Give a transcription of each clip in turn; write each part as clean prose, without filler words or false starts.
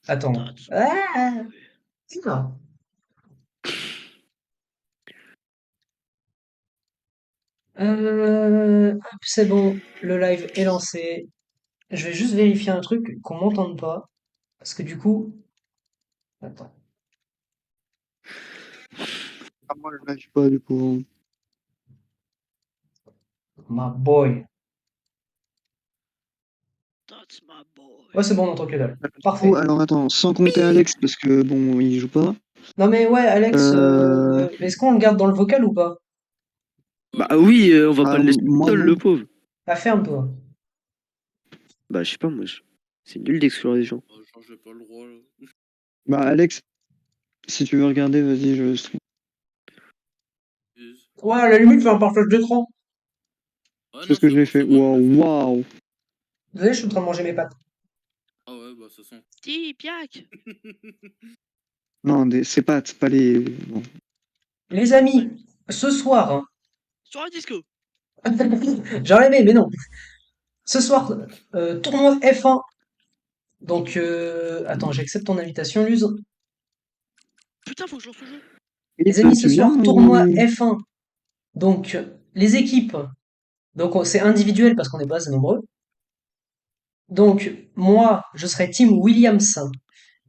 Attends. Ah, c'est ça. Hop, c'est bon, le live est lancé. Je vais juste vérifier un truc qu'on m'entende pas. Parce que du coup. Attends. Ah, moi, je lâche pas, du coup. My boy. That's my boy. Ouais, c'est bon, on entend que dalle. Du Parfait. coup, alors attends, sans compter Alex, parce que bon, il joue pas. Non mais ouais, Alex, Euh... est-ce qu'on le garde dans le vocal ou pas? Bah oui, on va Bah, pas le laisser moi, seul, non. le pauvre. Ah, ferme-toi. Bah je sais pas, moi, c'est nul d'exclure les gens. Genre, j'ai pas le droit, là. Bah, Alex, si tu veux regarder, vas-y, je stream. Ouais, à la limite, fais un partage d'écran. Ouais, C'est non, ce que c'est j'ai bon, fait. c'est bon, je Waouh, le fais. waouh. Désolé, je suis en train de manger mes pâtes. Ah ouais, bah, ça sent. Si, Piac. Non, c'est pas les. Bon. Les amis, ce soir, hein. Sur un disco. J'aurais aimé, mais non. Ce soir, tournoi F1. Donc, attends, j'accepte ton invitation, Luz. Putain, faut que je lance le jeu. Les amis, ce Tu viens soir, tournoi ou... F1. Donc, les équipes. Donc, c'est individuel parce qu'on n'est pas assez nombreux. Donc, moi, je serai team Williams.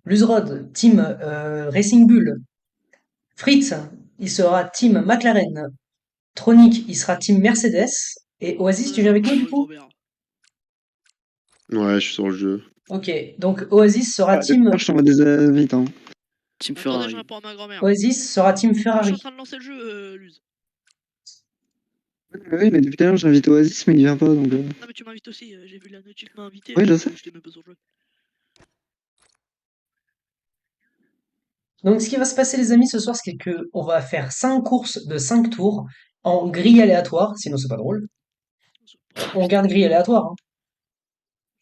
Luzrod, team Racing Bull. Fritz, il sera team McLaren. Tronic, il sera team Mercedes. Et Oasis, tu viens avec nous du coup? Ouais, je suis sur le jeu. Ok, donc Oasis sera team. Je t'envoie des invites, hein. Team Attendez, Ferrari. je réponds à ma grand-mère. Oasis sera team Je suis en Ferrari. train de lancer le jeu, Luz. Oui, mais depuis tout à l'heure, j'invite Oasis, mais il vient pas, donc... Non, mais tu m'invites aussi. J'ai vu la notif m'a invité. Oui, je sais. Je t'ai même pas sur le jeu. Donc ce qui va se passer les amis ce soir, c'est que on va faire 5 courses de 5 tours en grille aléatoire, sinon c'est pas drôle. On garde grille aléatoire. Hein.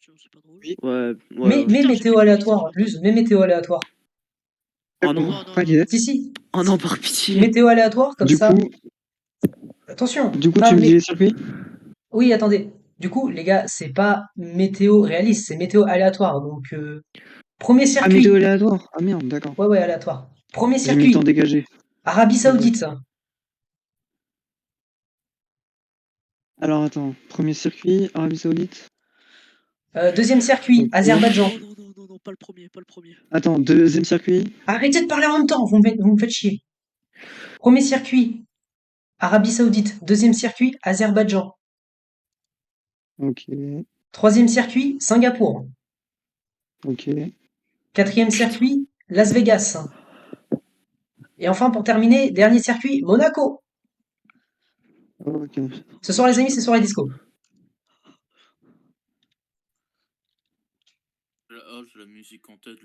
Sinon, c'est pas drôle. Ouais, Mais ouais. météo aléatoire, Luz, mais météo aléatoire. Oh non. Non, non, Pas non. l'idée. Si, si. Oh non, par pitié. Météo aléatoire, comme Du ça. coup, Attention. tu Pas me dis les circuits? Oui, attendez. Du coup, les gars, c'est pas météo réaliste, c'est météo aléatoire. Donc, premier Ah, météo circuit. aléatoire. Ah merde, d'accord. Ouais, aléatoire. Premier J'ai mis le temps circuit. dégagé. Arabie Saoudite. Alors attends, premier circuit, Arabie Saoudite. Deuxième circuit, Ok. Azerbaïdjan. Non, pas le premier, pas le premier. Attends, deuxième circuit. Arrêtez de parler en même temps, vous me faites chier. Premier circuit, Arabie Saoudite. Deuxième circuit, Azerbaïdjan. Ok, Troisième circuit, Singapour. ok. Quatrième circuit, Las Vegas. Et enfin, pour terminer, dernier circuit, Monaco. Ok. Ce soir, les amis, c'est soirée disco. Oh, j'ai la musique en tête.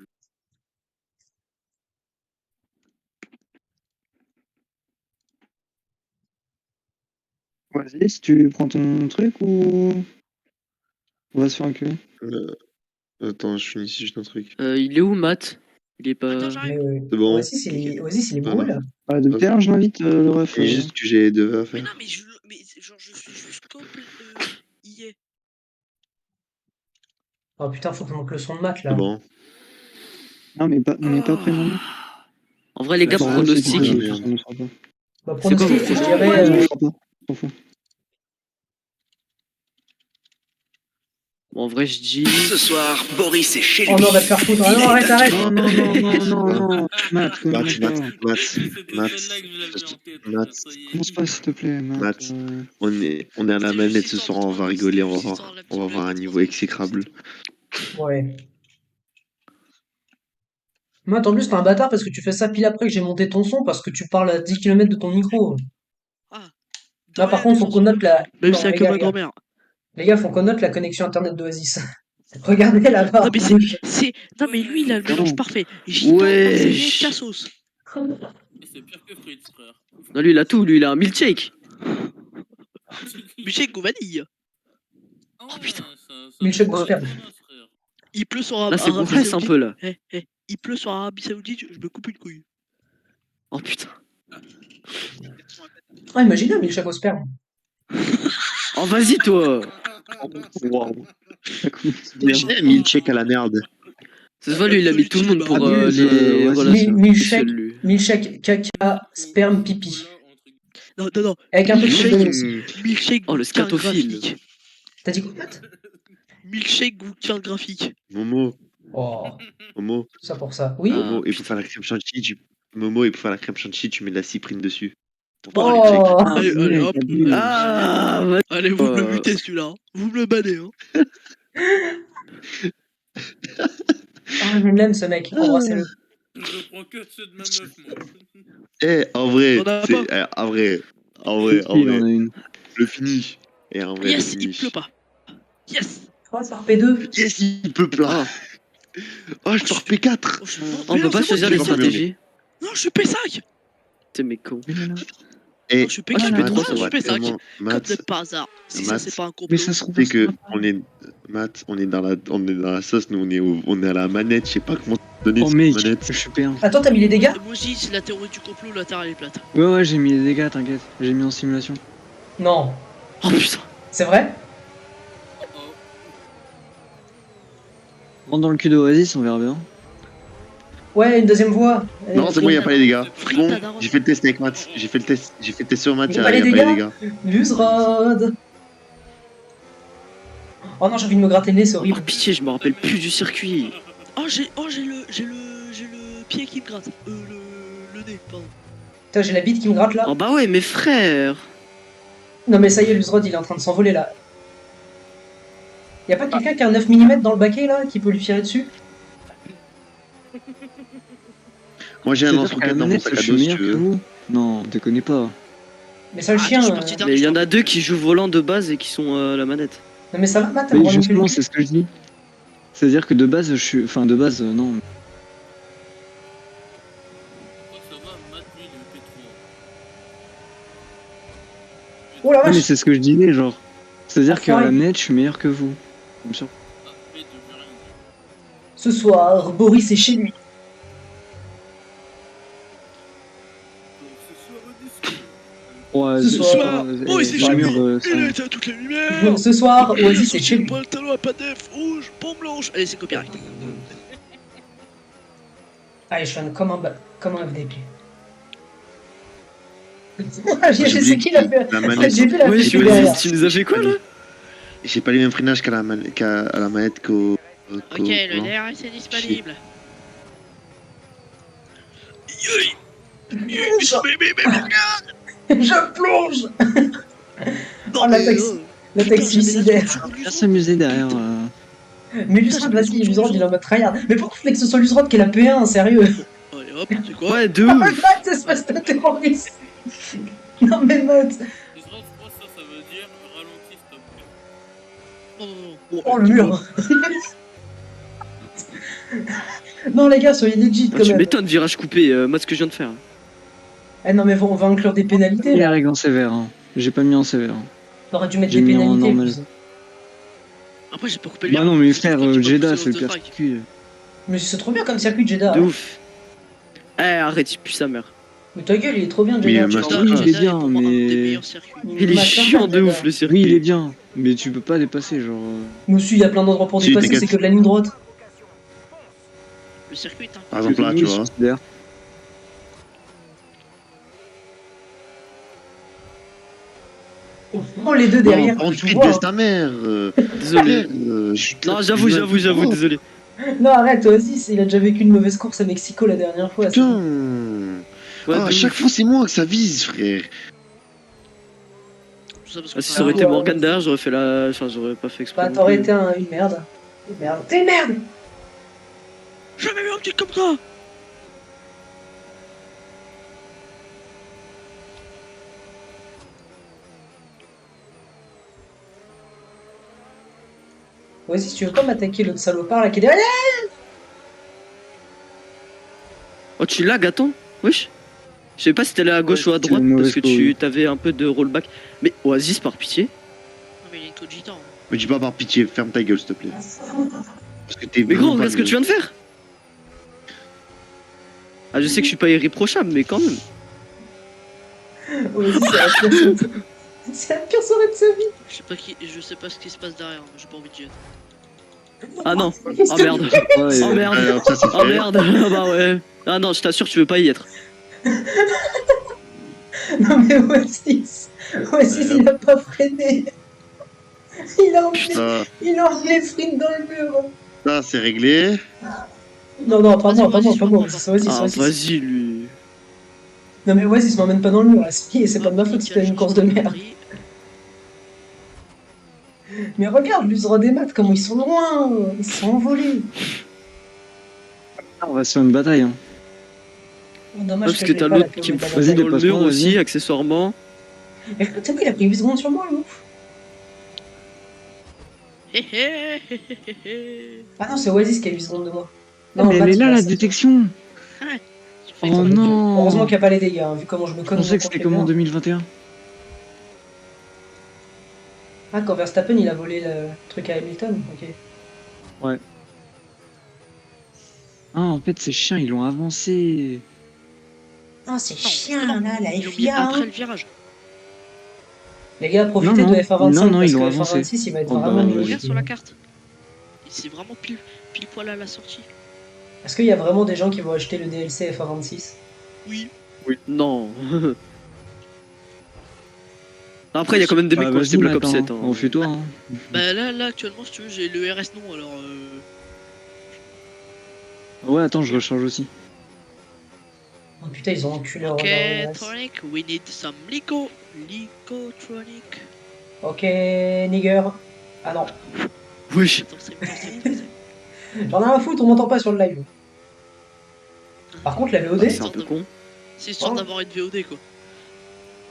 Vas-y, si tu prends ton truc ou... On va se faire enculer. Attends, je finis juste un truc. Il est où, Matt? Il est pas. Attends, j'arrive. C'est bon. Oasis, il est Ah. cool. Ah, depuis tout à l'heure, je l'invite, le ref. C'est juste que j'ai des devoirs à Mais faire. non, mais genre, je suis juste y est. Oh putain, faut que je monte le son de maths là. C'est bon. Non, mais pas prêt maintenant. En vrai, les gars, Attends, pronostic. c'est merde. on ne sera pas. Bah, C'est quoi, pronostic, vous je On dirais. ne sera pas. On s'en fout. Bon, en vrai, je dis. Ce soir, Boris est chez lui. Oh non, on va te faire foutre. Ah non, arrête. Non, non. Matt, commence pas. Commence pas, s'il te plaît, Matt. Matt. On est à la manette ce soir, on va rigoler, on va avoir un niveau exécrable. Ouais. Matt, en plus, t'es un bâtard parce que tu fais ça pile après que j'ai monté ton son parce que tu parles à 10 km de ton micro. Ah. Là, par contre, faut qu'on note la. Même Non, si avec les gars, ma grand-mère. les gars, faut qu'on note la connexion internet d'Oasis. Regardez là-bas. Non, mais non, mais lui, il a le mélange parfait. Gitan, Wesh. Marseillais, Cassos. C'est pire que Fritz, frère. Non, lui, il a tout. Lui, il a un milkshake. Milkshake ou vanille. Oh putain. Milkshake au sperme. Il pleut sur Là, Arabie c'est Saoudite. Confesse un peu, là. Il pleut sur Arabie Saoudite, je me coupe une couille. Oh putain. Ah, imaginez un milkshake au sperme. Oh, vas-y, toi. Waouh. Imaginez un milkshake à la merde. Ça se voit, lui, il a mis tout le monde pour Abuse, les ouais, relations Milkshake, sexuelles, lui. milkshake, caca, sperme, pipi. Non, non, non. Avec un peu de Milkshake, chardonnay aussi. Milkshake, Oh, le bouquin scatophile. graphique. T'as dit quoi, Matt? Milkshake, bouquin graphique. Momo, Oh, Momo, tout ça pour ça. Oui? Ah, Momo, et pour putain. faire la crème chantilly, Momo, et pour faire la crème chantilly, tu mets de la cyprine dessus. Pour Oh. faire le milkshake. Oh! Allez, allez, hop. abuse. Ah, va- Allez, vous me le mutez celui-là. Hein. Vous me le bannez. Hein. Ah, je l'aime ce mec, embrassez-le. Je prends que ceux de ma meuf, moi. Eh, en vrai, T'en as c'est. pas En vrai, Il en a une. le finish. Et en vrai, Yes, le il finish. pleut pas. Yes. 3 par P2. Yes, il peut pas. Oh, je pars P4. Oh, je... On peut pas choisir les c'est bon, stratégies. Non, je suis P5. T'es mes cons. Et Non, je suis Ah, je P4. fais Matt, trop, Non, ça je on suis va P5. tellement. Comme Matt, de par hasard. Si ça, Matt. c'est pas un complot. Mais ça se trouve. c'est que Matt, on est dans la sauce, nous on est à la manette, je sais pas comment te donner Oh cette mec, manette. je suis P1. Attends, t'as mis les dégâts? Moi, je dis, c'est la théorie du complot, la Terre elle est plate. Ouais, ouais, j'ai mis les dégâts, t'inquiète. J'ai mis en simulation. Non. Oh putain. C'est vrai? Oh, Rentre dans le cul d'Oasis, on verra bien. Ouais, une deuxième voix. Non, c'est bon, y a pas les dégâts. Free, Bon, ta daronne. j'ai fait le test avec Matt, j'ai fait le test sur Matt, Y y a a pas les pas les dégâts dégâts. Luzrod. Oh non, j'ai envie de me gratter le nez, c'est Oh, horrible. pitié, je me rappelle plus du circuit. Oh, j'ai le pied qui me gratte. Le nez, pardon. Putain, j'ai la bite qui me gratte là. Oh bah ouais, mes frères. Non mais ça y est, Luzrod, il est en train de s'envoler là. Y a pas quelqu'un qui a un 9 mm dans le baquet là, qui peut lui tirer dessus? Moi j'ai un C'est-à-dire qu'à la lance-roquette dans mon manette, sac je à suis dos si meilleur tu que veux. vous. Non, déconnez pas. Mais ça, le Ah, chien. je suis parti d'un- Mais il y en a deux qui jouent volant de base et qui sont à la manette. Non mais ça va, Matt, t'as Oui, me remonté le justement, cul. c'est ce que je dis. C'est-à-dire que de base, je suis. Enfin, de base, non. oh, ça va, Matt, lui, il est P3. Oh la Ouais, mais vache. c'est ce que je disais, genre. C'est-à-dire qu'à Enfoiré. la manette, je suis meilleur que vous. Bien sûr. Ah, P2, j'ai rien dit. Ce soir, Boris est chez lui. Ce soir, au disco. Ouais, Ce c'est soir, pas- oh, il s'est pas chez mûr, lui. ça. Il était à toutes les lumières. Ce soir, Oasis est chez lui. Pantalon à pattes rouge, pomme blanche. Allez, c'est copyright. Allez, je suis comme un FDP. Moi, Je j'ai sais oublié qui l'a fait. la manette. J'ai vu la Ouais, FDP je me derrière. dis, tu nous as fait quoi là? J'ai pas les mêmes freinages qu'à la manette qu'au. Ok, le DRS est disponible. Je plonge. Non, Oh, la mais, taxi. La taxi suicidaire. Bien s'amuser derrière. Mais Luzrod, vas-y, Luzrod, il est en mode tryhard. Mais pourquoi fallait que ce soit Luzrod qui est la P1, sérieux? Allez, hop, c'est quoi? Ouais, de Oh, ouf. Matt, espèce de terroriste. Non mais Matt. Israël, je crois que ça veut dire ralentis, stop. Non, non, non. Bon, Oh le mur. Non les gars, soyez legit Ah, quand tu même. m'étonnes, virage coupé, moi ce que je viens de faire. Eh non mais on va inclure des pénalités Il y a là. règle en sévère. Hein. J'ai pas mis en sévère. T'aurais dû mettre J'ai des mis en pénalités. normal. plus. Après, j'ai pas coupé le Bah lien. non, mais C'est frère, toi qui m'as Jeddah, poussé c'est le au pire strike. circuit. Mais c'est trop bien comme circuit Jeddah. De hein. ouf. Eh, arrête, il pue sa mère. Mais ta gueule, il est trop bien Oui, Jeddah. mais tu Master vois. oui, il est Jeddah bien, pour moi un mais- des meilleurs circuits. Il est Master chiant Plan, de ouf Jeddah. le circuit. Oui, il est bien, mais tu peux pas dépasser, genre. Mais aussi, il y a plein d'endroits pour Si, dépasser, t'inquiète. c'est que de la ligne droite. Le circuit est un Par exemple là, tu vois. D'ailleurs, Oh les deux derrière. Non, tu ensuite, vois, baisse hein. ta mère. Désolé. Non, Non, j'avoue, désolé. Non arrête, toi aussi, il a déjà vécu une mauvaise course à Mexico la dernière fois. c'est- Putain. Ouais, Ah, à de chaque ouf. fois, c'est moi que ça vise, frère. Tout ça parce que Ah, si ça aurait été Morgan derrière, j'aurais fait la. Enfin, j'aurais pas fait exprès. Bah non t'aurais plus. été une merde. Une merde. T'es une merde. Jamais vu un petit comme ça. Vas-y, si tu veux pas m'attaquer l'autre salopard là qui est derrière. Oh, tu lag, attends. Wesh. Je sais pas si t'allais à gauche ou à c'est droite une parce mauvaise que pause. tu t'avais un peu de rollback. Mais Oasis, par pitié. Non, mais il est cogitant. hein. Me dis pas par pitié, ferme ta gueule, s'il te plaît. Parce que t'es Mais vraiment gros, pas regarde ce que tu mieux. viens de faire. Ah, je sais que je suis pas irréprochable, mais quand même. Vas-y, c'est la pire soirée. C'est la pire soirée de sa vie. Je sais pas ce qui se passe derrière, mais j'ai pas envie de dire. Ah non. Oh merde. Ouais, Oh merde. Alors, ça, c'est Oh fait. merde. Ah bah ouais. Ah non, je t'assure, tu veux pas y être. Non mais Oasis, Oasis il a pas freiné. Putain, Il a emmené Frine dans le mur. ça, c'est réglé. Non, non, pas Vas-y, moi, pas moi, Oasis, pas moi. je C'est Oasis, Ah Oasis. vas-y lui. Non mais Oasis m'emmène pas dans le mur là. C'est pas de ma faute, c'était une course de merde. Mais regarde, l'usre des maths, comment ils sont loin. Ils se sont envolés. On va se faire une bataille. Hein. Oh, dommage Parce que je t'as l'ai pas, la l'autre qui me Peugeot fout Vas-y, dans le dépasse-moi, mur vas-y. aussi, accessoirement. Mais t'as vu, il a pris 8 secondes sur moi, le ouf. Hé hé hé hé hé hé. Ah non, c'est Oasis qui a 8 secondes de moi. Non, mais Matt, elle est il là, a la 7. détection. Fais Oh exprès. non. Heureusement qu'il n'y a pas les dégâts, hein, vu comment je me Je conne. pensais que c'était comme en 2021. Ah, quand Verstappen il a volé le truc à Hamilton, ok. Ah, en fait, ces chiens, ils l'ont avancé. Ah, c'est Non, chiant justement, là, la ils l'ont mis FIA. après Hein. le virage. Les gars, profitez Non, de non. F125 Non, non, parce ils l'ont que avancé. F126 il va être Oh, vraiment bah, nul. vas-y. Regarde sur la carte. C'est vraiment pile poil à la sortie. Est-ce qu'il y a vraiment des gens qui vont acheter le DLC F126? Oui. Non. Après, il y a quand même des mecs Bah, qui ont acheté vas-y, Black Ops Matt, 7. hein. Hein. Refais-toi. Hein. Bah là actuellement si tu veux j'ai le RS non alors Ouais, attends, je recharge aussi. Oh putain, ils ont enculé Ok Roger. Tronic, we need some Lico Tronic. Ok, nigger. Ah non. Oui. Attends, c'est J'en ai un à foutre, on m'entend pas sur le live. Par contre, la VOD, Ah, c'est un peu con. C'est histoire Oh. d'avoir une VOD quoi.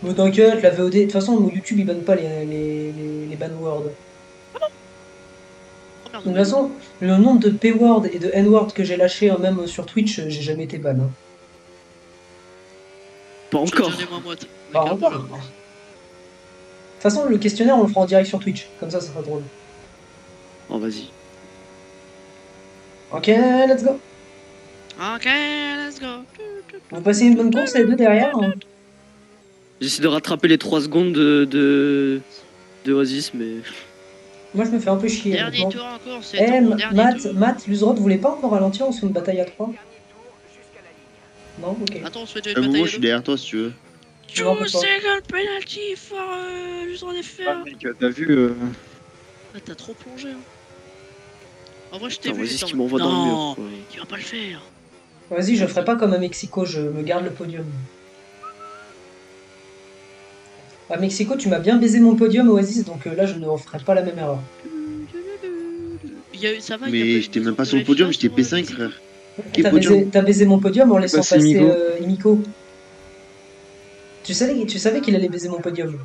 mais t'inquiète, la VOD, de toute façon, YouTube il banne pas les ban words. Oh merde. De toute façon, le nombre de P-word et de N-word que j'ai lâché, hein, même sur Twitch, j'ai jamais été ban. Hein. Pas Je te encore. dirai moi moite. Pas encore. De toute façon, le questionnaire, on le fera en direct sur Twitch. Comme ça sera drôle. Oh, vas-y. Ok, let's go. Ok, let's go. Vous passez une bonne course, les deux derrière. Hein. J'essaie de rattraper les 3 secondes de Oasis, mais. Moi, je me fais un peu chier. Dernier honnêtement. tour encore, c'est Eh, ton dernier tour. Matt, Luzrod, vous voulez pas encore ralentir? On se fait une bataille à 3? Non, ok. Attends, on se fait déjà À une un moment, bataille je à suis deux. derrière toi si tu veux. Non, Two faut pas. second penalty for l'usure des Ah, fers. mec, t'as vu Ah, t'as trop plongé. Hein. En vrai, je t'ai Putain, vu. Oasis attends. qui m'envoie dans le Non, mur. Quoi. il va pas le faire. Vas-y, je ferai pas comme à Mexico, je me garde le podium. À Mexico, tu m'as bien baisé mon podium, Oasis, donc là, je ne referai pas la même erreur. Ça va, il y a Mais pas j'étais une même pas mesure sur de le podium, FIA j'étais sur, P5, Mexico. frère. Qui T'as podium baisé mon podium en laissant passé passer Imiko. Imiko. Tu savais qu'il allait baiser mon podium.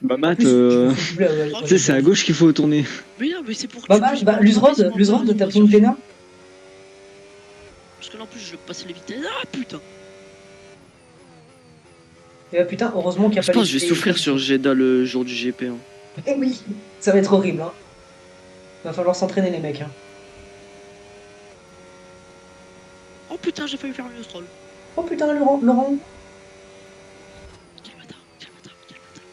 Bah, En Matt, plus, je me fais doubler, ouais, tu sais, c'est à gauche qu'il faut tourner. Mais non, mais c'est pour que Bah, tu puisses pas Luzrod, passer t'as pris une pléna? Parce que là en plus je vais passer les vitesses. Ah putain. Et bah putain, heureusement qu'il n'y a Je pas pense que je vais les- souffrir sur Jeddah le jour du GP. Hein. Eh oui, ça va être horrible. Hein. Va falloir s'entraîner les mecs. Hein. Oh putain, j'ai failli faire une stroll. Oh putain, Laurent. Quel bâtard, quel bâtard, quel bâtard.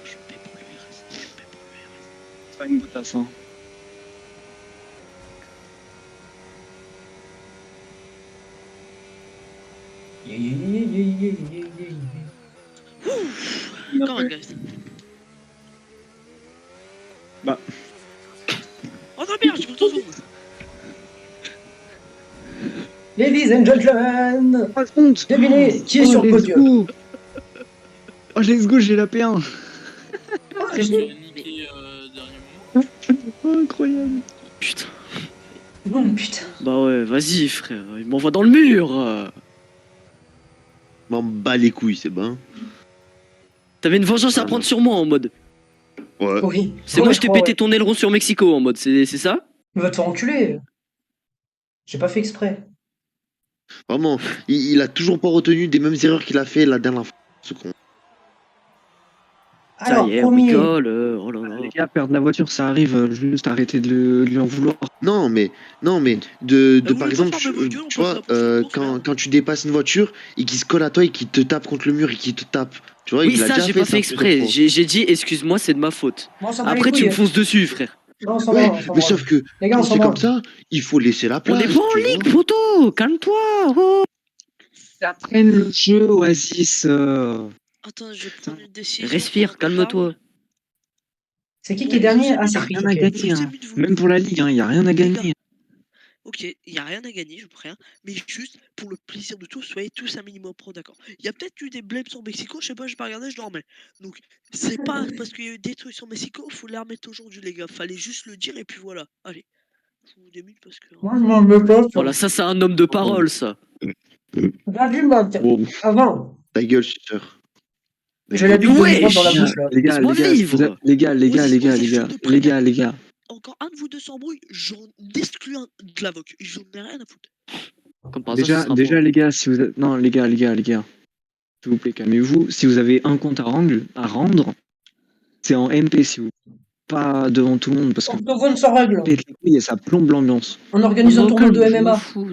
Je paie pour le RS, je paie pour le RS. C'est pas une boutasse, hein. Yeah, yeah, yeah, yeah, yeah, yeah, yeah. Come on guys. Bah. Oh non merde, j'ai pris 2 secondes. Ladies and gentlemen, Pas de honte. devinez qui est sur le let's podium. go. Oh, let's go, j'ai la P1. J'ai niqué dernier moment. Oh, incroyable. Putain. Oh putain. Bah ouais, vas-y, frère. Il m'envoie dans le mur. M'en bats les couilles, c'est bon. T'avais une vengeance à prendre sur moi en mode. Ouais. Oui. C'est moi, je t'ai pété ton aileron sur Mexico en mode. C'est ça? Il va te faire enculer. J'ai pas fait exprès. Vraiment, il a toujours pas retenu des mêmes erreurs qu'il a fait la dernière fois. Ce con. Ça Alors, y est, on premier. rigole. Oh là là. Les gars, perdre la voiture, ça arrive. Juste arrêtez de lui en vouloir. Non, mais Vous par voulez pas exemple, faire ma gueule, on tu peut se vois, la prochaine course, quand, merde. quand tu dépasses une voiture et qu'il se colle à toi et qu'il te tape contre le mur et qu'il te tape, tu vois, Oui, il a ça, déjà j'ai fait pas ça fait exprès. plusieurs fois. J'ai dit, excuse-moi, c'est de ma faute. Bon, on s'en bat les Après, tu me couilles. fonces dessus, frère. Non, on s'en Ouais, branle, on s'en mais branle. sauf que Les gars, on quand s'en c'est comme branle. ça, il faut laisser la On place, n'est pas en tu ligue, vois. poto. Calme-toi. Oh. Apprenne le jeu, Oasis. Attends, je vais prendre une décision. Respire, pendant que calme-toi. C'est qui Bon, est je dernier? vous ai Ah, mis c'est Y a de- Frick, rien à ok. gagner. je vous ai Hein. mis de vous. Même pour la Ligue, il y a rien à Les gagner. gars, ok, il n'y a rien à gagner, je prends rien, mais juste pour le plaisir de tous, soyez tous un minimum pro, d'accord. Il y a peut-être eu des blèmes sur Mexico, je sais pas, j'ai pas regardé, je dormais. Donc, c'est pas parce qu'il y a eu des trucs sur Mexico, faut les remettre aujourd'hui, les gars. Fallait juste le dire et puis voilà. Allez, je vous démute parce que. Moi, je m'en veux pas. Voilà, ça, c'est un homme de parole, ça. Vas-y, Matt. Bon, Avant. Ta guelle, suceur. J'ai la bite de Wesh. droite dans la bouche, là. les gars, Laisse-moi les gars, vivre. les gars, les gars, Vas-y, les gars, vas-y, les je gars, te les préviens. gars, les gars. Encore un de vous deux s'embrouille, j'en exclue un de la VOC. J'en ai rien à foutre. Comme par hasard, ce Déjà, sera déjà, moi. les gars, si vous êtes... Non, les gars, s'il vous plaît, calmez-vous. Si vous avez un compte à rendre, c'est en MP, si vous pas devant tout le monde, parce que Octogone sans règle. pète les couilles et ça plombe l'ambiance. On organise un Oh, tournoi de calme, je m'en MMA. fous.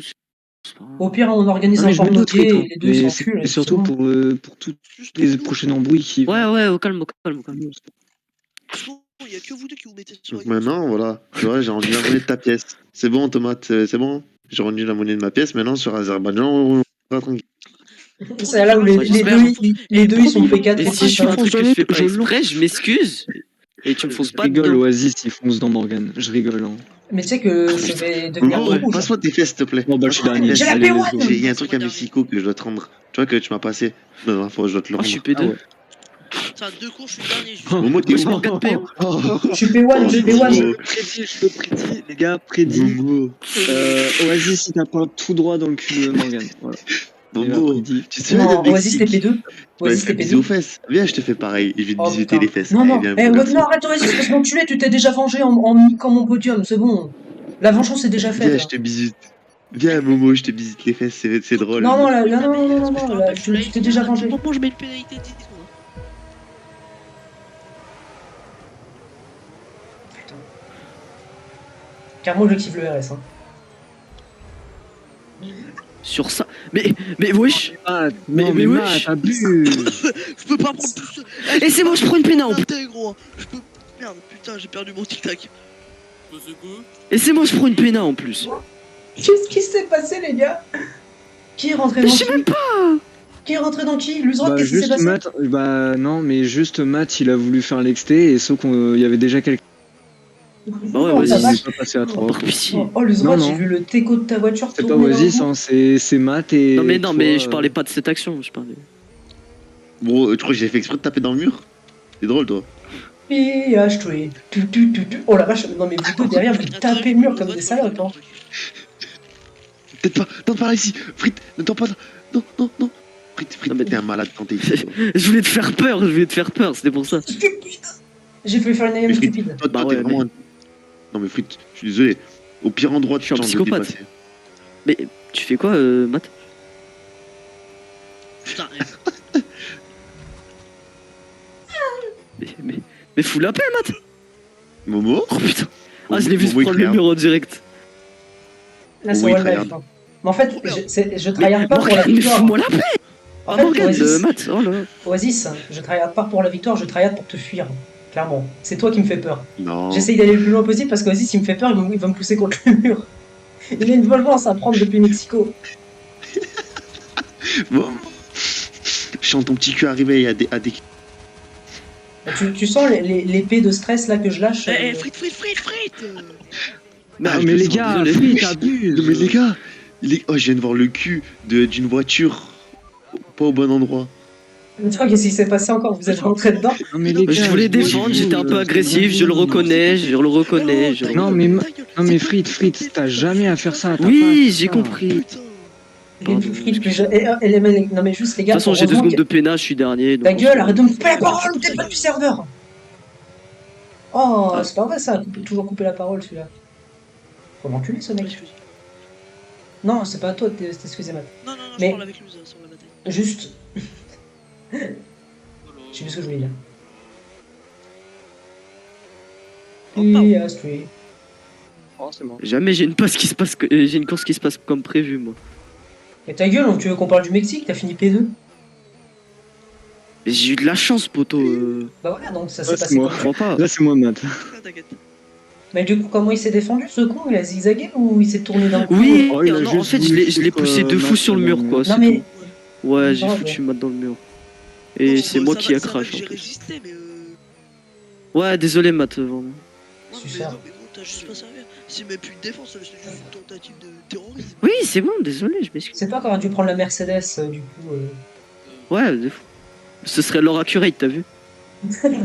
C'est pas grave. Au pire, on organise Non, un mais je me porno doute, gay Frito, et les deux ils mais s'enculent. c'est Et surtout c'est bon. pour toutes Juste les pour nous. prochaines embrouilles qui Ouais, ouais, au calme, au calme, au calme. Franchement, il y a que vous deux qui vous mettez sur la Donc gueule. maintenant, voilà, tu vois, j'ai rendu la monnaie de ta pièce. C'est bon, Tomate, c'est bon. J'ai rendu la monnaie de ma pièce. Maintenant, sur Azerbaïdjan, on va tranquille. C'est là où les, Ouais, les j'espère. deux, les deux ils sont P4 Et pour si je ça. fais un truc que je fais pas je exprès, je m'excuse. Et tu me fonces Je pas rigole, dedans. Oasis, il fonce dans Morgan. Je rigole. Hein. Mais tu sais que je vais devenir Momo, tout rouge. passe-moi tes fesses, s'il te plaît. Bon, bah, je suis dernier. J'ai la Allez, P1. let's go. Il y a un truc à Mexico que je dois te rendre. Tu vois que tu m'as passé la dernière fois, je dois te le Oh, je suis rendre. P2. Ah ouais. Putain, deux cons, je suis le dernier. Juste. Momo, t'es Moi, je où? prends 4 P. Je suis P1, je suis P1. Je le prédis, les gars, prédis. Momo, Oasis, il tape pas tout droit dans le cul de Morgan. Voilà. Il a Momo, prédit. tu te souviens Non, de Oasis Mexique? t'es P2. Tu m'avais Oasis fait t'es un bisou aux P2. fesses. Viens, je te fais pareil. Je vais te Oh bisuter putain. les fesses. Non, Allez, non. viens, Eh, mon ouais, garçon. non, arrête Oasis parce que l'enculé, tu t'es déjà vengé en niquant mon podium, c'est bon. La vengeance est déjà faite. Viens, là. je te bisute. Viens, Momo, je te bisute les fesses, c'est drôle. Non, non, là, Oui, non, mais non, non, parce que non, je te non, rappelle, là, tu l'as tu t'es déjà à tout vengé. moment, je mets une pénalité de 10 secondes. Putain. Car moi, je kiffe le RS. Hein. Sur ça. Mais wesh. Ah, Mais non, mais wesh. Matt, abuse. Je peux pas prendre tout ça. Eh, Et c'est moi, je prends une pénale. gros. Je peux. Merde, putain, j'ai perdu mon tic-tac. Au secours. Et c'est moi, je prends une pénale en plus. Qu'est-ce qui s'est passé, les gars? Qui est rentré dans Je qui? sais même pas. Qui est rentré dans qui? Luzrock, Bah, qu'est-ce qui s'est juste passé? Matt, bah non, mais juste Matt, il a voulu faire l'exté et sauf qu'il y avait déjà quelqu'un Bah ouais, Oh, qui la vas-y. vache. n'est pas passé à 3. Par pitié. Oh, Luzrock, Non, j'ai non. vu le teco de ta voiture C'est pas tourner dans le Oasis, vent. hein, c'est Matt et. Non, mais toi, je parlais pas de cette action. Je parlais. Bon, tu crois que j'ai fait exprès de taper dans le mur? C'est drôle, toi. PH3. Oh la vache, non mais vous deux derrière, vous tapez le mur comme des salopes. Hein. Peut-être pas. Non, par là ici. Frites, ne t'en pas. Non, non, non. Frites, Non, mais- t'es un malade quand t'es ici. toi. Je voulais te faire peur, c'était pour ça. Stupide. J'ai failli faire une AM Mais Frites, stupide. toi, Bah t'es ouais, vraiment. Non, mais Frites, je suis désolé. Au pire endroit, Je suis un chances de psychopathe. dépasser. Mais tu fais quoi, Matt? Putain, Mais fous la paix, Matt. Momo? Oh putain. Ah, je l'ai vu se Momo, il prendre le regarde. mur en direct. Là c'est Oui, one tryhard. life. Hein. Mais en fait, je tryhard pas pour la Morgane, mais victoire. fous-moi la paix. En Ah, fait, Morgane, Oasis, Matt, oh là. Oasis, je tryhard pas pour la victoire, je tryhard pour te fuir. Clairement. C'est toi qui me fais peur. Non. J'essaye d'aller le plus loin possible parce qu'Oasis il me fait peur, il va me pousser contre le mur. Il a une vengeance à prendre depuis Mexico. Bon. Je sens ton petit cul arriver à des. Tu sens l'épée de stress là que je lâche Eh, frites. Non, Ah, je mais le les sens, gars, désolé. Frites, abuse. Non, mais les gars, oh, je viens de voir le cul d'une voiture pas au bon endroit. Tu vois qu'est-ce qui s'est passé encore? Vous êtes rentré dedans? Non, mais les gars, Je voulais défendre, j'étais un peu agressif, je le reconnais, je le reconnais. je le Non, reconnais. Non, mais Frites, t'as jamais à faire ça. t'as Oui, pas- j'ai Ah. compris. De Putain. Non mais juste les gars, toute façon, j'ai 2 heureusement secondes que- de pénage, je suis dernier. donc Ta on gueule, se- arrête de me couper la parole ou t'es pas du serveur. Oh, c'est pas vrai ça, toujours couper la parole celui-là. Faut m'enculer ce mec. Non, c'est pas à toi de t'excuser Matt. Non, je Mais- parle avec Louza sur la bataille. Juste, je sais plus ce que je voulais dire. Street. Oh, c'est bon. Jamais j'ai une j'ai une course qui se passe comme prévu, moi. Et ta gueule, donc tu veux qu'on parle du Mexique? T'as fini P2? Mais j'ai eu de la chance, poteau. Bah voilà, donc ça Ouais, s'est c'est passé moi. comme Je crois pas. Là, c'est moi, Matt. Ah, t'inquiète. Mais du coup, comment il s'est défendu ce con? Il a zigzagué ou il s'est tourné d'un coup? Oui, Oh, il a non, en juste fait, je l'ai voulu poussé foutre, deux fous Matt sur le dans mur, le quoi. mur. Non c'est mais. tout. Ouais, j'ai Bravo. foutu Matt dans le mur. Et Non, c'est bah, moi ça qui va, a ça va crash. que en j'ai plus. résisté, mais Ouais, désolé, Matt, vraiment. Non, mais Super. non, mais gros, t'as juste pas servi. C'est même plus une défense, c'est juste une tentative de terrorisme. Oui, c'est bon, désolé, je m'excuse. C'est toi qui aurais dû prendre la Mercedes, du coup. Ouais, ce serait Laura Curate, t'as vu?